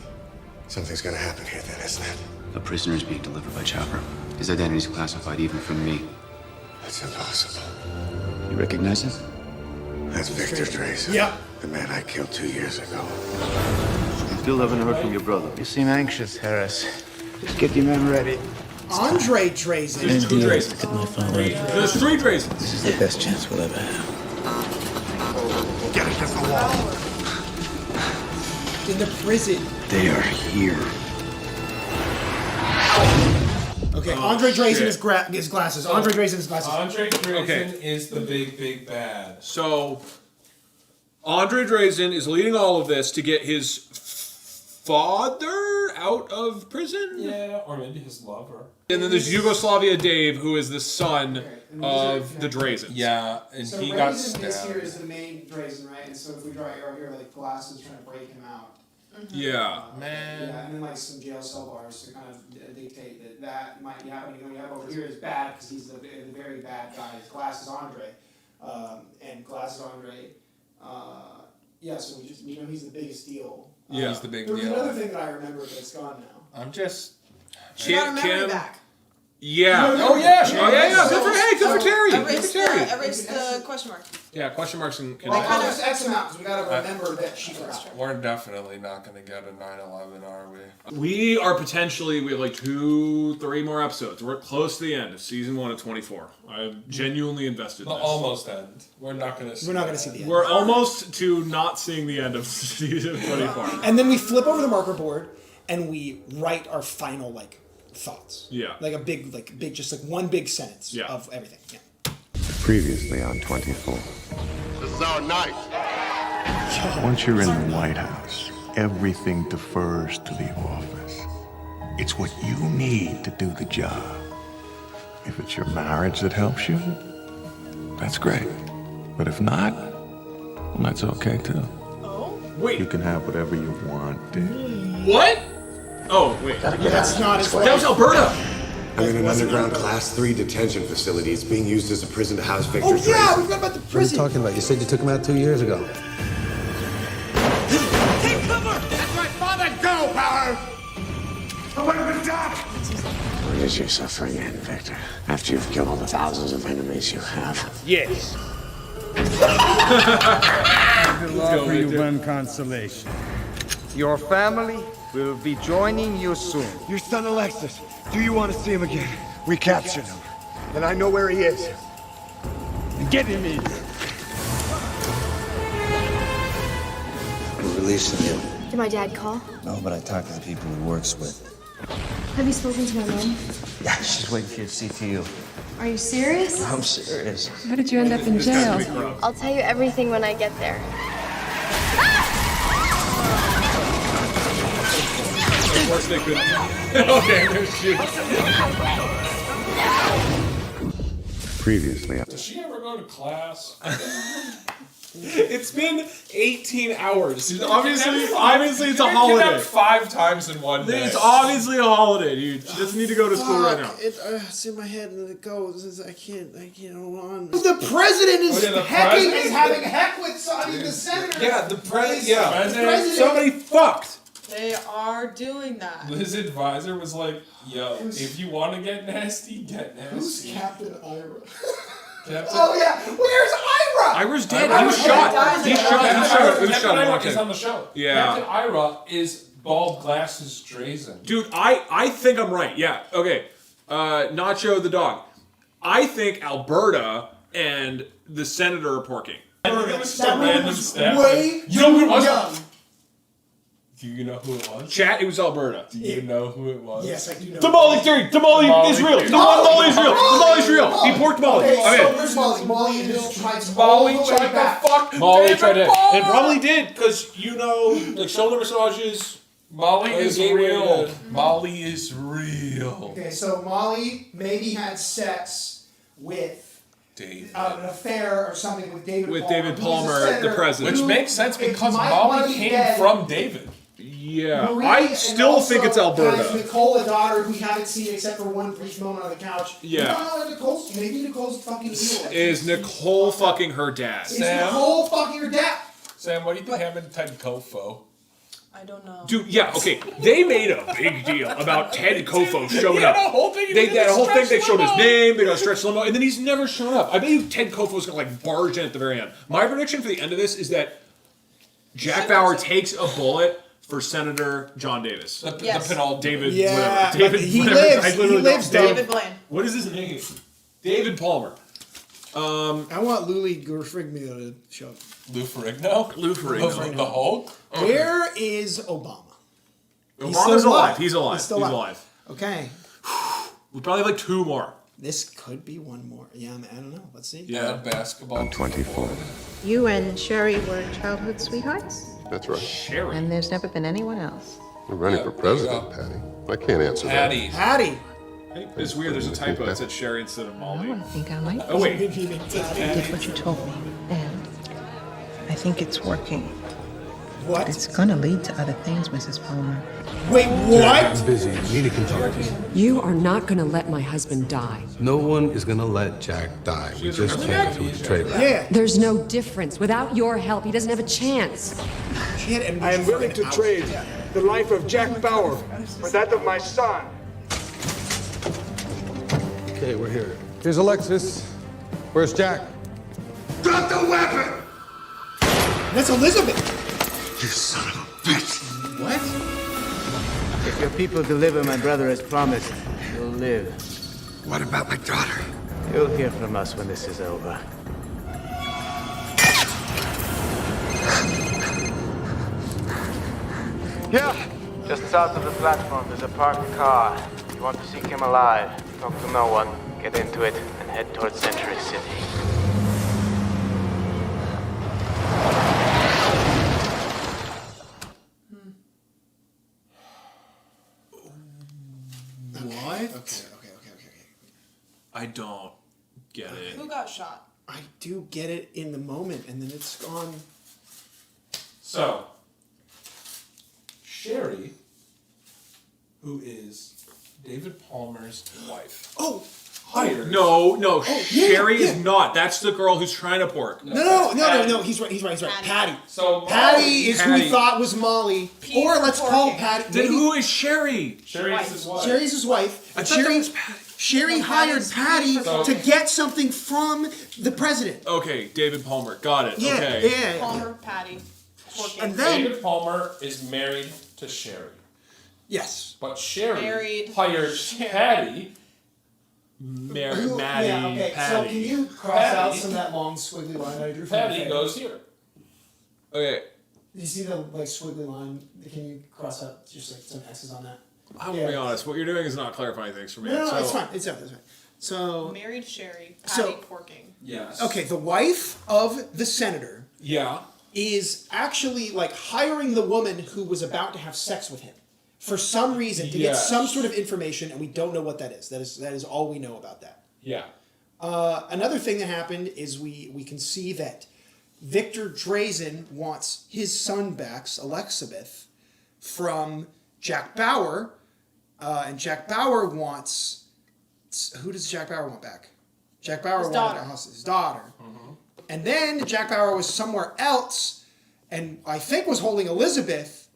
S20: Something's gonna happen here then, isn't it?
S7: A prisoner is being delivered by chopper. His identity is classified even from me.
S20: That's impossible.
S7: You recognize him?
S20: That's Victor Drazen.
S4: Yep.
S20: The man I killed 2 years ago.
S17: Still haven't heard from your brother.
S13: You seem anxious, Harris. Just get your men ready.
S4: Andre Drazen.
S1: There's two Drazens.
S7: My father.
S1: There's three Drazens.
S7: This is the best chance we'll ever have.
S13: Get against the wall.
S4: In the prison.
S13: They are here.
S4: Okay, Andre Drazen his glasses. Andre Drazen his glasses.
S3: Andre Drazen is the big bad.
S1: So, Andre Drazen is leading all of this to get his father out of prison?
S3: Yeah, or maybe his lover.
S1: And then there's Yugoslavia Dave, who is the son of the Drazens.
S3: Yeah, and
S4: So
S3: he got
S4: Drazen
S3: stabbed.
S4: this here is the main Drazen, right? And so if we draw an arrow here, like glasses trying to break him out.
S1: Yeah.
S3: Man.
S4: Yeah, and then like some jail cell bars to kind of dictate that might be happening. And we have over here is bad because he's the very bad guy. His glasses Andre, and glasses Andre. Yeah, so we know he's the biggest deal.
S3: Yeah, he's the big deal.
S4: There was another thing that I remember that's gone now.
S3: I'm just.
S5: She got her memory back.
S1: Yeah.
S3: Oh yeah.
S1: Good for Terry.
S5: Erase the question mark.
S1: Yeah, question marks can.
S4: Well, I'll just X them out because we gotta remember that she forgot.
S3: We're definitely not going to get a 9/11, are we?
S1: We are potentially, we have like 2-3 more episodes. We're close to the end of season 1 of 24. I'm genuinely invested in
S3: The
S1: this.
S3: almost end. We're not going to see
S4: We're not going to see the end.
S1: We're almost to not seeing the end of season 24.
S4: And then we flip over the marker board and we write our final thoughts.
S1: Yeah.
S4: Like a big, just one big sentence of everything. Yeah.
S6: Previously on 24.
S14: This is our night.
S6: Once you're in the White House, everything defers to the office. It's what you need to do the job. If it's your marriage that helps you, that's great. But if not, well, that's okay too.
S5: Oh?
S1: Wait.
S6: You can have whatever you want, dude.
S1: What? Oh, wait.
S4: That's not his
S1: That was Alberta.
S20: I'm in an underground Class 3 detention facility. It's being used as a prison to house Victor
S4: Oh yeah,
S20: Drazen.
S4: we forgot about the
S17: What are you
S4: prison.
S17: talking about? You said you took him out 2 years ago.
S13: Take cover! That's my father! Go, Power! I would have been done!
S11: When is your suffering end, Victor? After you've killed all the thousands of enemies you have?
S12: Yes.
S18: I will offer you one consolation. Your family will be joining you soon.
S13: Your son Alexis, do you want to see him again? We captured him. And I know where he is.
S18: Get him in.
S7: We're releasing you.
S8: Did my dad call?
S7: No, but I talked to the people he works with.
S8: Have you spoken to my mom?
S7: Yeah, she's waiting for you at CTU.
S8: Are you serious?
S7: I'm serious.
S8: How did you end up in jail? I'll tell you everything when I get there.
S1: Of course they couldn't. Okay, I'm gonna shoot.
S6: Previously.
S3: Does she ever go to class?
S1: It's been 18 hours. Obviously it's a
S3: Get up
S1: holiday.
S3: 5 times in one day.
S1: It's obviously a holiday, dude. She doesn't need to go to school right now.
S4: It's in my head and it goes. I can't hold on. The president is
S3: the
S4: hecking,
S3: president?
S4: is having heck with the senator.
S3: Yeah, the president. Yeah,
S4: president.
S1: Somebody fucked.
S5: They are doing that.
S3: His advisor was like, "Yo, if you want to get nasty, get nasty."
S4: Who's Captain Ira?
S3: Captain?
S4: Oh yeah, where's Ira?
S1: Ira's dead. He was shot. He's shot.
S3: Captain Ira
S1: He
S3: is
S1: was
S3: on the show.
S1: Yeah.
S3: Captain Ira is bald glasses Drazen.
S1: Dude, I think I'm right. Yeah. Okay. Nacho the dog. I think Alberta and the senator are porking.
S3: It was just a random stat.
S4: Way
S3: You know who it was?
S4: young.
S3: Do you know who it was?
S1: Chat, it was Alberta.
S3: Do you know who it was?
S4: Yes, I do know.
S1: Tamale theory. Tamale is real. The one Molly is real. The Molly's real. He porked Molly.
S4: Okay, so
S1: Okay.
S4: where's Molly? Molly just tried to
S3: Molly tried to fuck
S1: Molly
S3: David
S1: tried to,
S3: Palmer.
S1: and probably did, because like shoulder massages.
S3: Molly is
S1: gateway
S3: real.
S1: to-
S3: Molly is real.
S4: Okay, so Molly maybe had sex with
S3: David.
S4: an affair or something with David
S1: With
S4: Palmer.
S1: David
S4: who's a
S1: Palmer,
S4: senator
S1: the president.
S3: Which
S4: who
S3: makes sense because
S4: might
S3: Molly
S4: wanna be
S3: came
S4: dead.
S3: from David.
S1: Yeah.
S4: Marie
S1: I
S4: and
S1: still
S4: also
S1: think it's
S4: has
S1: Alberta.
S4: Nicole, a daughter who we haven't seen except for one brief moment on the couch.
S1: Yeah.
S4: No, Nicole's, maybe Nicole's fucking evil.
S1: Is Nicole fucking her dad?
S4: Is Nicole fucking her dad?
S3: Sam, what do you think happened to Ted Kofo?
S5: I don't know.
S1: Dude, yeah, okay. They made a big deal about Ted Kofo showing
S3: Yeah,
S1: up.
S3: the whole thing.
S1: They showed his
S3: name.
S1: name, they got a stretch limo, and then he's never shown up. I bet you Ted Kofo's gonna barge in at the very end. My prediction for the end of this is that Jack Bauer takes a bullet for Senator John Davis.
S3: The penultimate.
S1: David,
S4: Yeah,
S1: whatever.
S4: but
S1: David,
S4: he
S1: whatever.
S4: lives.
S1: I literally
S4: He lives,
S1: don't-
S5: David Blaine.
S1: What is his name? David Palmer.
S4: I want Luli Gurfrigno to show up.
S3: Lou Ferrigno?
S1: Lou Ferrigno.
S3: The Hulk?
S4: Where is Obama?
S1: Obama's alive. He's alive.
S4: He's still alive. Okay.
S1: We probably have like 2 more.
S4: This could be one more. Yeah, I don't know. Let's see.
S3: Yeah, basketball.
S2: I'm 24.
S12: You and Sherry were childhood sweethearts?
S14: That's right.
S1: Sherry.
S12: And there's never been anyone else?
S14: You're running for president, Patty. I can't answer
S3: Patty.
S4: Patty.
S1: It's weird. There's a typo. It said Sherry instead of Molly.
S12: I think I might.
S1: Oh, wait.
S12: I did what you told me, and I think it's working.
S4: What?
S12: But it's gonna lead to other things, Mrs. Palmer.
S4: Wait, what?
S17: I'm busy. Need to continue.
S16: You are not gonna let my husband die.
S17: No one is gonna let Jack die. We just came to a trade.
S4: Yeah.
S16: There's no difference. Without your help, he doesn't have a chance.
S13: I am willing to trade the life of Jack Bauer for that of my son.
S17: Okay, we're here. Here's Alexis. Where's Jack?
S13: Drop the weapon!
S4: That's Elizabeth.
S13: You son of a bitch!
S4: What?
S9: If your people deliver my brother as promised, you'll live.
S13: What about my daughter?
S9: You'll hear from us when this is over. Yeah, just south of the platform, there's a parked car. You want to seek him alive, talk to no one, get into it, and head towards Century City.
S1: What?
S4: Okay.
S1: I don't get it.
S5: Who got shot?
S4: I do get it in the moment, and then it's gone.
S3: So, Sherry, who is David Palmer's wife.
S4: Oh!
S3: Hired.
S1: No, Sherry
S4: yeah.
S1: is not. That's the girl who's trying to pork.
S4: No. He's right. Patty.
S3: So
S4: Patty is who
S1: Patty.
S4: we thought was Molly. Or let's call Patty.
S1: Then who is Sherry?
S3: Sherry's his wife.
S4: Sherry's his wife.
S1: I
S4: And
S1: thought that was Patty.
S4: Sherry hired Patty to get something from the president.
S1: Okay, David Palmer. Got it.
S4: Yeah,
S1: Okay.
S4: yeah.
S5: Palmer, Patty.
S4: And then
S3: David Palmer is married to Sherry.
S4: yes.
S3: But Sherry
S5: Married
S3: hired
S5: Sherry.
S3: Patty.
S1: Maddie.
S4: Yeah, okay. So
S1: Patty.
S4: can you cross
S3: Patty.
S4: out some of that long squiggly line I drew from
S3: Patty
S4: the face?
S3: goes here.
S1: Okay.
S4: Do you see the like squiggly line? Can you cross out just like some X's on that?
S1: I'm gonna be honest. What you're doing is not clarifying things for me.
S4: No,
S1: So-
S4: it's fine. It's fine. So
S5: Married Sherry,
S4: So-
S5: Patty porking.
S3: Yes.
S4: okay, the wife of the senator
S1: Yeah.
S4: is actually like hiring the woman who was about to have sex with him for some reason to get
S3: Yes.
S4: some sort of information, and we don't know what that is. That is all we know about that.
S3: Yeah.
S4: Another thing that happened is we can see that Victor Drazen wants his son back, Elizabeth, from Jack Bauer, and Jack Bauer wants. Who does Jack Bauer want back? Jack Bauer
S5: His
S4: wanted
S5: daughter.
S4: his daughter. And then Jack Bauer was somewhere else, and I think was holding Elizabeth,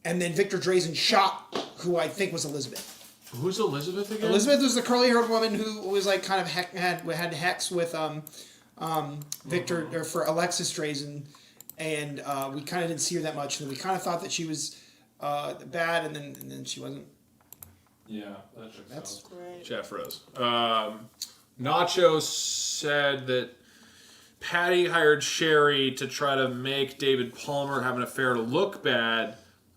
S4: and then Victor Drazen shot who I think was Elizabeth.
S1: Who's Elizabeth again?
S4: Elizabeth was the curly-haired woman who was like kind of had hex with Victor or for Alexis Drazen, and we kind of didn't see her that much, and we kind of thought that she was bad, and then she wasn't.
S3: Yeah, that's
S5: great.
S1: Jeff Rose. Nacho said that Patty hired Sherry to try to make David Palmer have an affair to look bad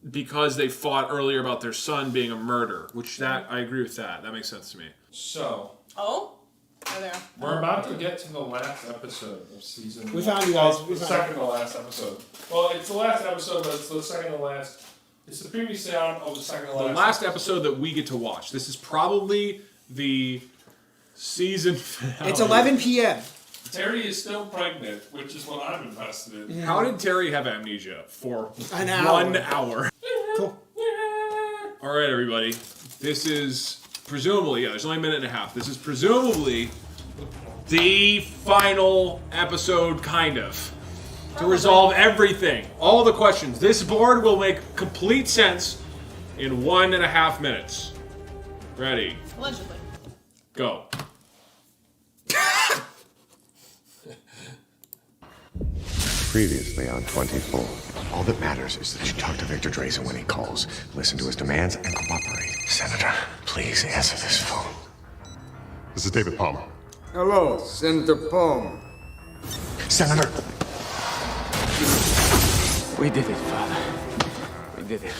S1: because they fought earlier about their son being a murder, which that I agree with that. That makes sense to me.
S3: So,
S5: Oh? Oh, there.
S3: we're about to get to the last episode of season
S4: We found you guys.
S3: The second to last episode. Well, it's the last episode, but it's the second to last. It's the previous sound of the second to
S1: The
S3: last.
S1: last episode that we get to watch. This is probably the season finale.
S4: It's 11 p.m.
S3: Terry is still pregnant, which is what I'm invested in.
S1: How did Terry have amnesia for
S4: An hour.
S1: 1 hour?
S4: Cool.
S1: All right, everybody. This is presumably, there's only a minute and a half. This is presumably the final episode, kind of, to resolve everything. All the questions. This board will make complete sense in 1.5 minutes. Ready?
S5: Allegedly.
S1: Go.
S2: Previously on 24. All that matters is that you talk to Victor Drazen when he calls, listen to his demands, and cooperate. Senator, please answer this phone.
S14: This is David Palmer.
S18: Hello, Senator Palmer.
S20: Senator!
S11: We did it, Father. We did it.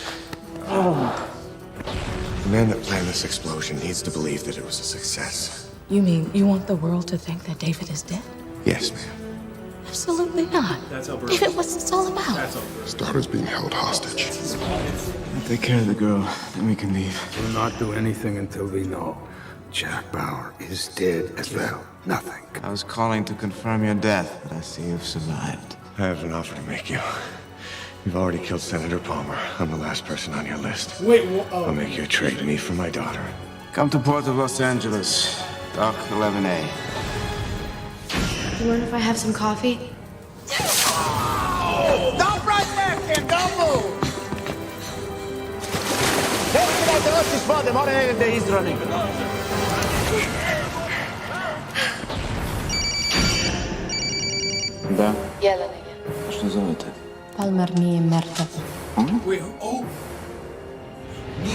S20: The man that planned this explosion needs to believe that it was a success.
S12: You mean you want the world to think that David is dead?
S20: Yes, ma'am.
S12: Absolutely not.
S1: That's how
S12: David, what's this all about?
S1: That's how
S14: His daughter's being held hostage.
S11: Take care of the girl, then we can leave.
S18: We'll not do anything until we know Jack Bauer is dead as well. Nothing.
S2: I was calling to confirm your death, but I see you've survived.
S20: I have an offer to make you. You've already killed Senator Palmer. I'm the last person on your list.
S4: Wait,
S20: I'll make you trade me for my daughter.
S2: Come to Port of Los Angeles, Dock 11A.
S8: You mind if I have some coffee?
S13: Stop right there, kid! Don't move! He's running.
S11: Да.
S8: Jelena je.
S11: Что зовут?
S8: Palmer nije mrtav.
S3: Wait, oh.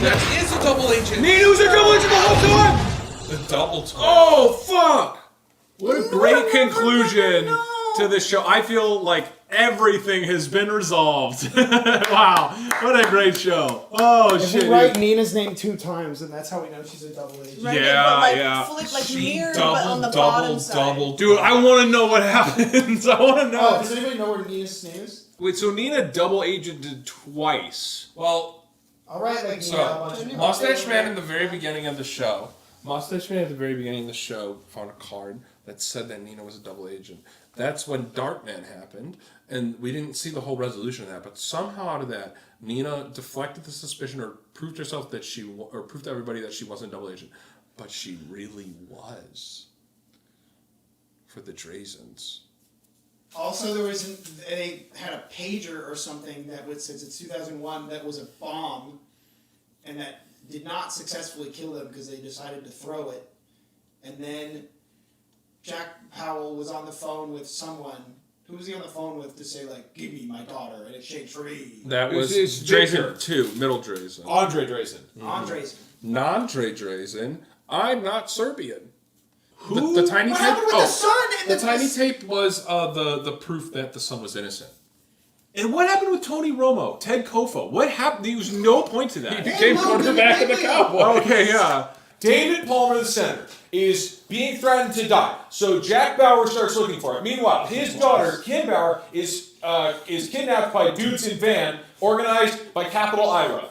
S3: That is a double agent.
S1: Nina was a double agent the whole time!
S3: The double twin.
S1: Oh, fuck! What a great conclusion to this show. I feel like everything has been resolved. Wow, what a great show. Oh,
S4: If
S1: shit.
S4: we write
S1: dude.
S4: Nina's name 2 times, then that's how we know she's a double agent.
S5: Right,
S1: Yeah,
S5: but like
S1: yeah.
S5: flip like
S3: She
S5: mirror, but on the bottom side.
S1: Dude, I want to know what happens. I want to know.
S4: Oh, does anybody know where Nina's name is?
S1: Wait, so Nina double agented twice.
S3: Well,
S4: I'll write like
S3: so,
S4: Nina. a bunch of-
S3: Mustache Man in the very beginning of the show. Mustache Man at the very beginning of the show found a card that said that Nina was a double agent. That's when Darkman happened, and we didn't see the whole resolution of that. But somehow out of that, Nina deflected the suspicion or proved herself that or proved to everybody that she wasn't a double agent, but she really was for the Drazens.
S4: Also, they had a pager or something that would, since it's 2001, that was a bomb, and that did not successfully kill them because they decided to throw it. And then Jack Powell was on the phone with someone. Who was he on the phone with to say, like, give me my daughter in exchange for me?
S3: That was
S1: It's
S3: Drazen 2, middle Drazen.
S1: Andre Drazen.
S4: Andres.
S3: Nandre Drazen. I'm not Serbian. Who? The tiny
S4: What
S3: tape.
S4: happened with the son?
S3: The tiny tape was the proof that the son was innocent.
S1: And what happened with Tony Romo, Ted Kofa? What happened? There was no point to that.
S3: He became quarterback of the Cowboys.
S1: Okay, yeah. David Palmer, the senator, is being threatened to die. So Jack Bauer starts looking for it. Meanwhile, his daughter, Kim Bauer, is kidnapped by dudes in van organized by Capital IRA.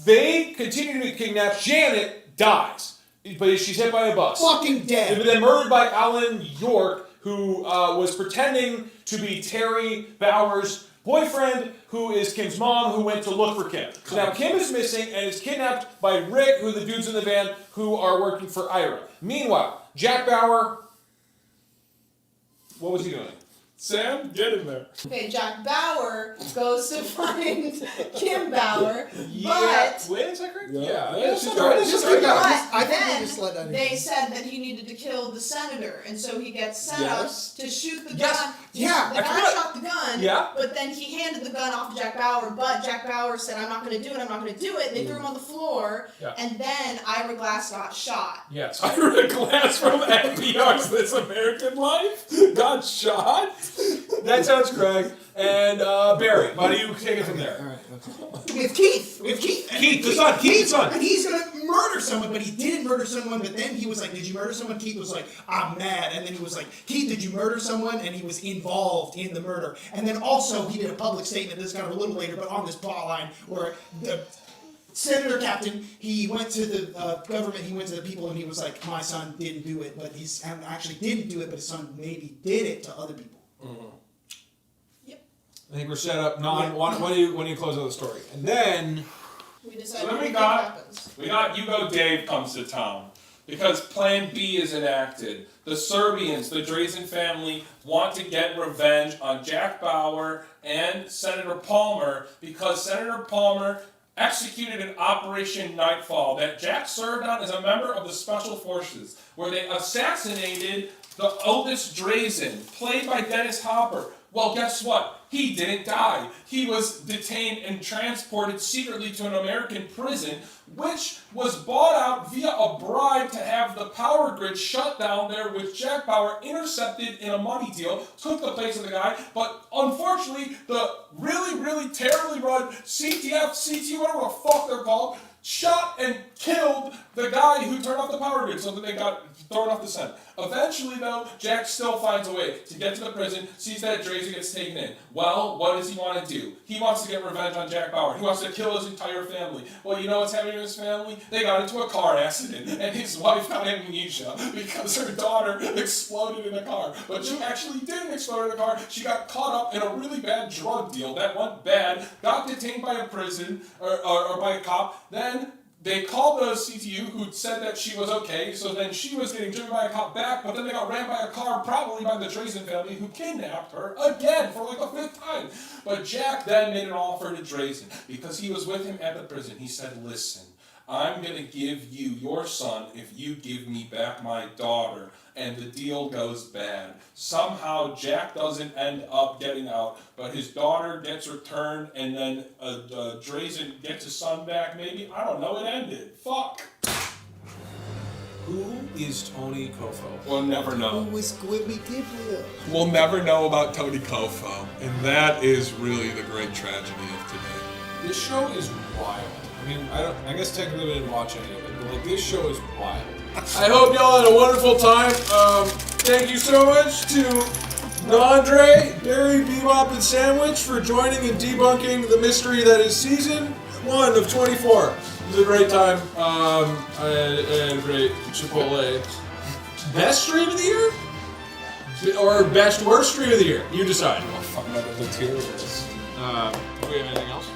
S1: They continue to be kidnapped. Janet dies, but she's hit by a bus.
S4: Fucking dead.
S1: And then murdered by Alan York, who was pretending to be Terry Bauer's boyfriend, who is Kim's mom, who went to look for Kim. So now Kim is missing and is kidnapped by Rick, who are the dudes in the van who are working for Ira. Meanwhile, Jack Bauer, what was he doing?
S3: Sam, get in there.
S5: Okay, Jack Bauer goes to find Kim Bauer, but
S1: Wait, is that correct?
S3: Yeah.
S1: she's
S3: right.
S1: right.
S3: She's
S1: right.
S5: but
S4: I think we
S5: then
S4: just let that
S5: they said that he needed to kill the senator, and so he gets set
S1: Yes.
S5: up to shoot the
S1: Yes.
S5: gun.
S1: Yeah,
S5: The
S1: I
S5: guy
S1: forgot.
S5: shot the gun,
S1: Yeah.
S5: but then he handed the gun off to Jack Bauer, but Jack Bauer said, I'm not going to do it, I'm not going to do it. They threw him on the floor,
S1: Yeah.
S5: and then Ira Glass got shot.
S3: Yes, Ira Glass from NPR's This American Life got shot.
S1: That sounds correct. And Barry, why do you take it from there?
S4: All right, okay. We have Keith.
S1: Keith, the son. Keith, the son.
S4: And he's gonna murder someone, but he didn't murder someone. But then he was like, "Did you murder someone?" Keith was like, "I'm mad." And then he was like, "Keith, did you murder someone?" And he was involved in the murder. And then also he did a public statement. This got a little later, but on this plot line where the Senator Captain, he went to the government, he went to the people, and he was like, "My son didn't do it, but he's actually didn't do it, but his son maybe did it to other people."
S1: Mm-hmm. I think we're set up. When do you close out the story? And then
S5: We decided
S3: So then
S5: what
S3: we got
S5: happens.
S3: Hugo Dave comes to town because Plan B is enacted. The Serbians, the Drazen family, want to get revenge on Jack Bauer and Senator Palmer because Senator Palmer executed an Operation Nightfall that Jack served on as a member of the Special Forces, where they assassinated The Otis Drazen, played by Dennis Hopper. Well, guess what? He didn't die. He was detained and transported secretly to an American prison, which was bought out via a bribe to have the power grid shut down there, which Jack Bauer intercepted in a money deal, took the place of the guy, but unfortunately, the really, really terribly run CTF, CT, whatever the fuck they're called, shot and killed the guy who turned off the power grid so that they got thrown off the scent. Eventually, though, Jack still finds a way to get to the prison, sees that Drazen gets taken in. Well, what does he want to do? He wants to get revenge on Jack Bauer. He wants to kill his entire family. Well, you know what's happening to his family? They got into a car accident, and his wife got amnesia because her daughter exploded in a car. But she actually didn't explode in a car. She got caught up in a really bad drug deal that went bad, got detained by a prison, or by a cop, then they called the CTU who said that she was okay, so then she was getting driven by a cop back, but then they got ran by a car, probably by the Drazen family, who kidnapped her again for like the 5th time. But Jack then made an offer to Drazen because he was with him at the prison. He said, listen, I'm going to give you your son if you give me back my daughter. And the deal goes bad. Somehow Jack doesn't end up getting out, but his daughter gets returned, and then Drazen gets his son back, maybe? I don't know, it ended. Fuck.
S1: Who is Tony Kofo?
S3: We'll never know.
S4: Who is Squibbly Gibbly?
S1: We'll never know about Tony Kofo, and that is really the great tragedy of today. This show is wild. I mean, I guess technically we didn't watch any of it, but like this show is wild. I hope y'all had a wonderful time. Thank you so much to Nandre, Barry, Bebop, and Samwitch for joining and debunking the mystery that is season 1 of 24. It was a great time. I had a great Chipotle. Best stream of the year? Or best worst stream of the year? You decide.
S3: Oh, fuck, the tier list.
S1: Do we have anything else?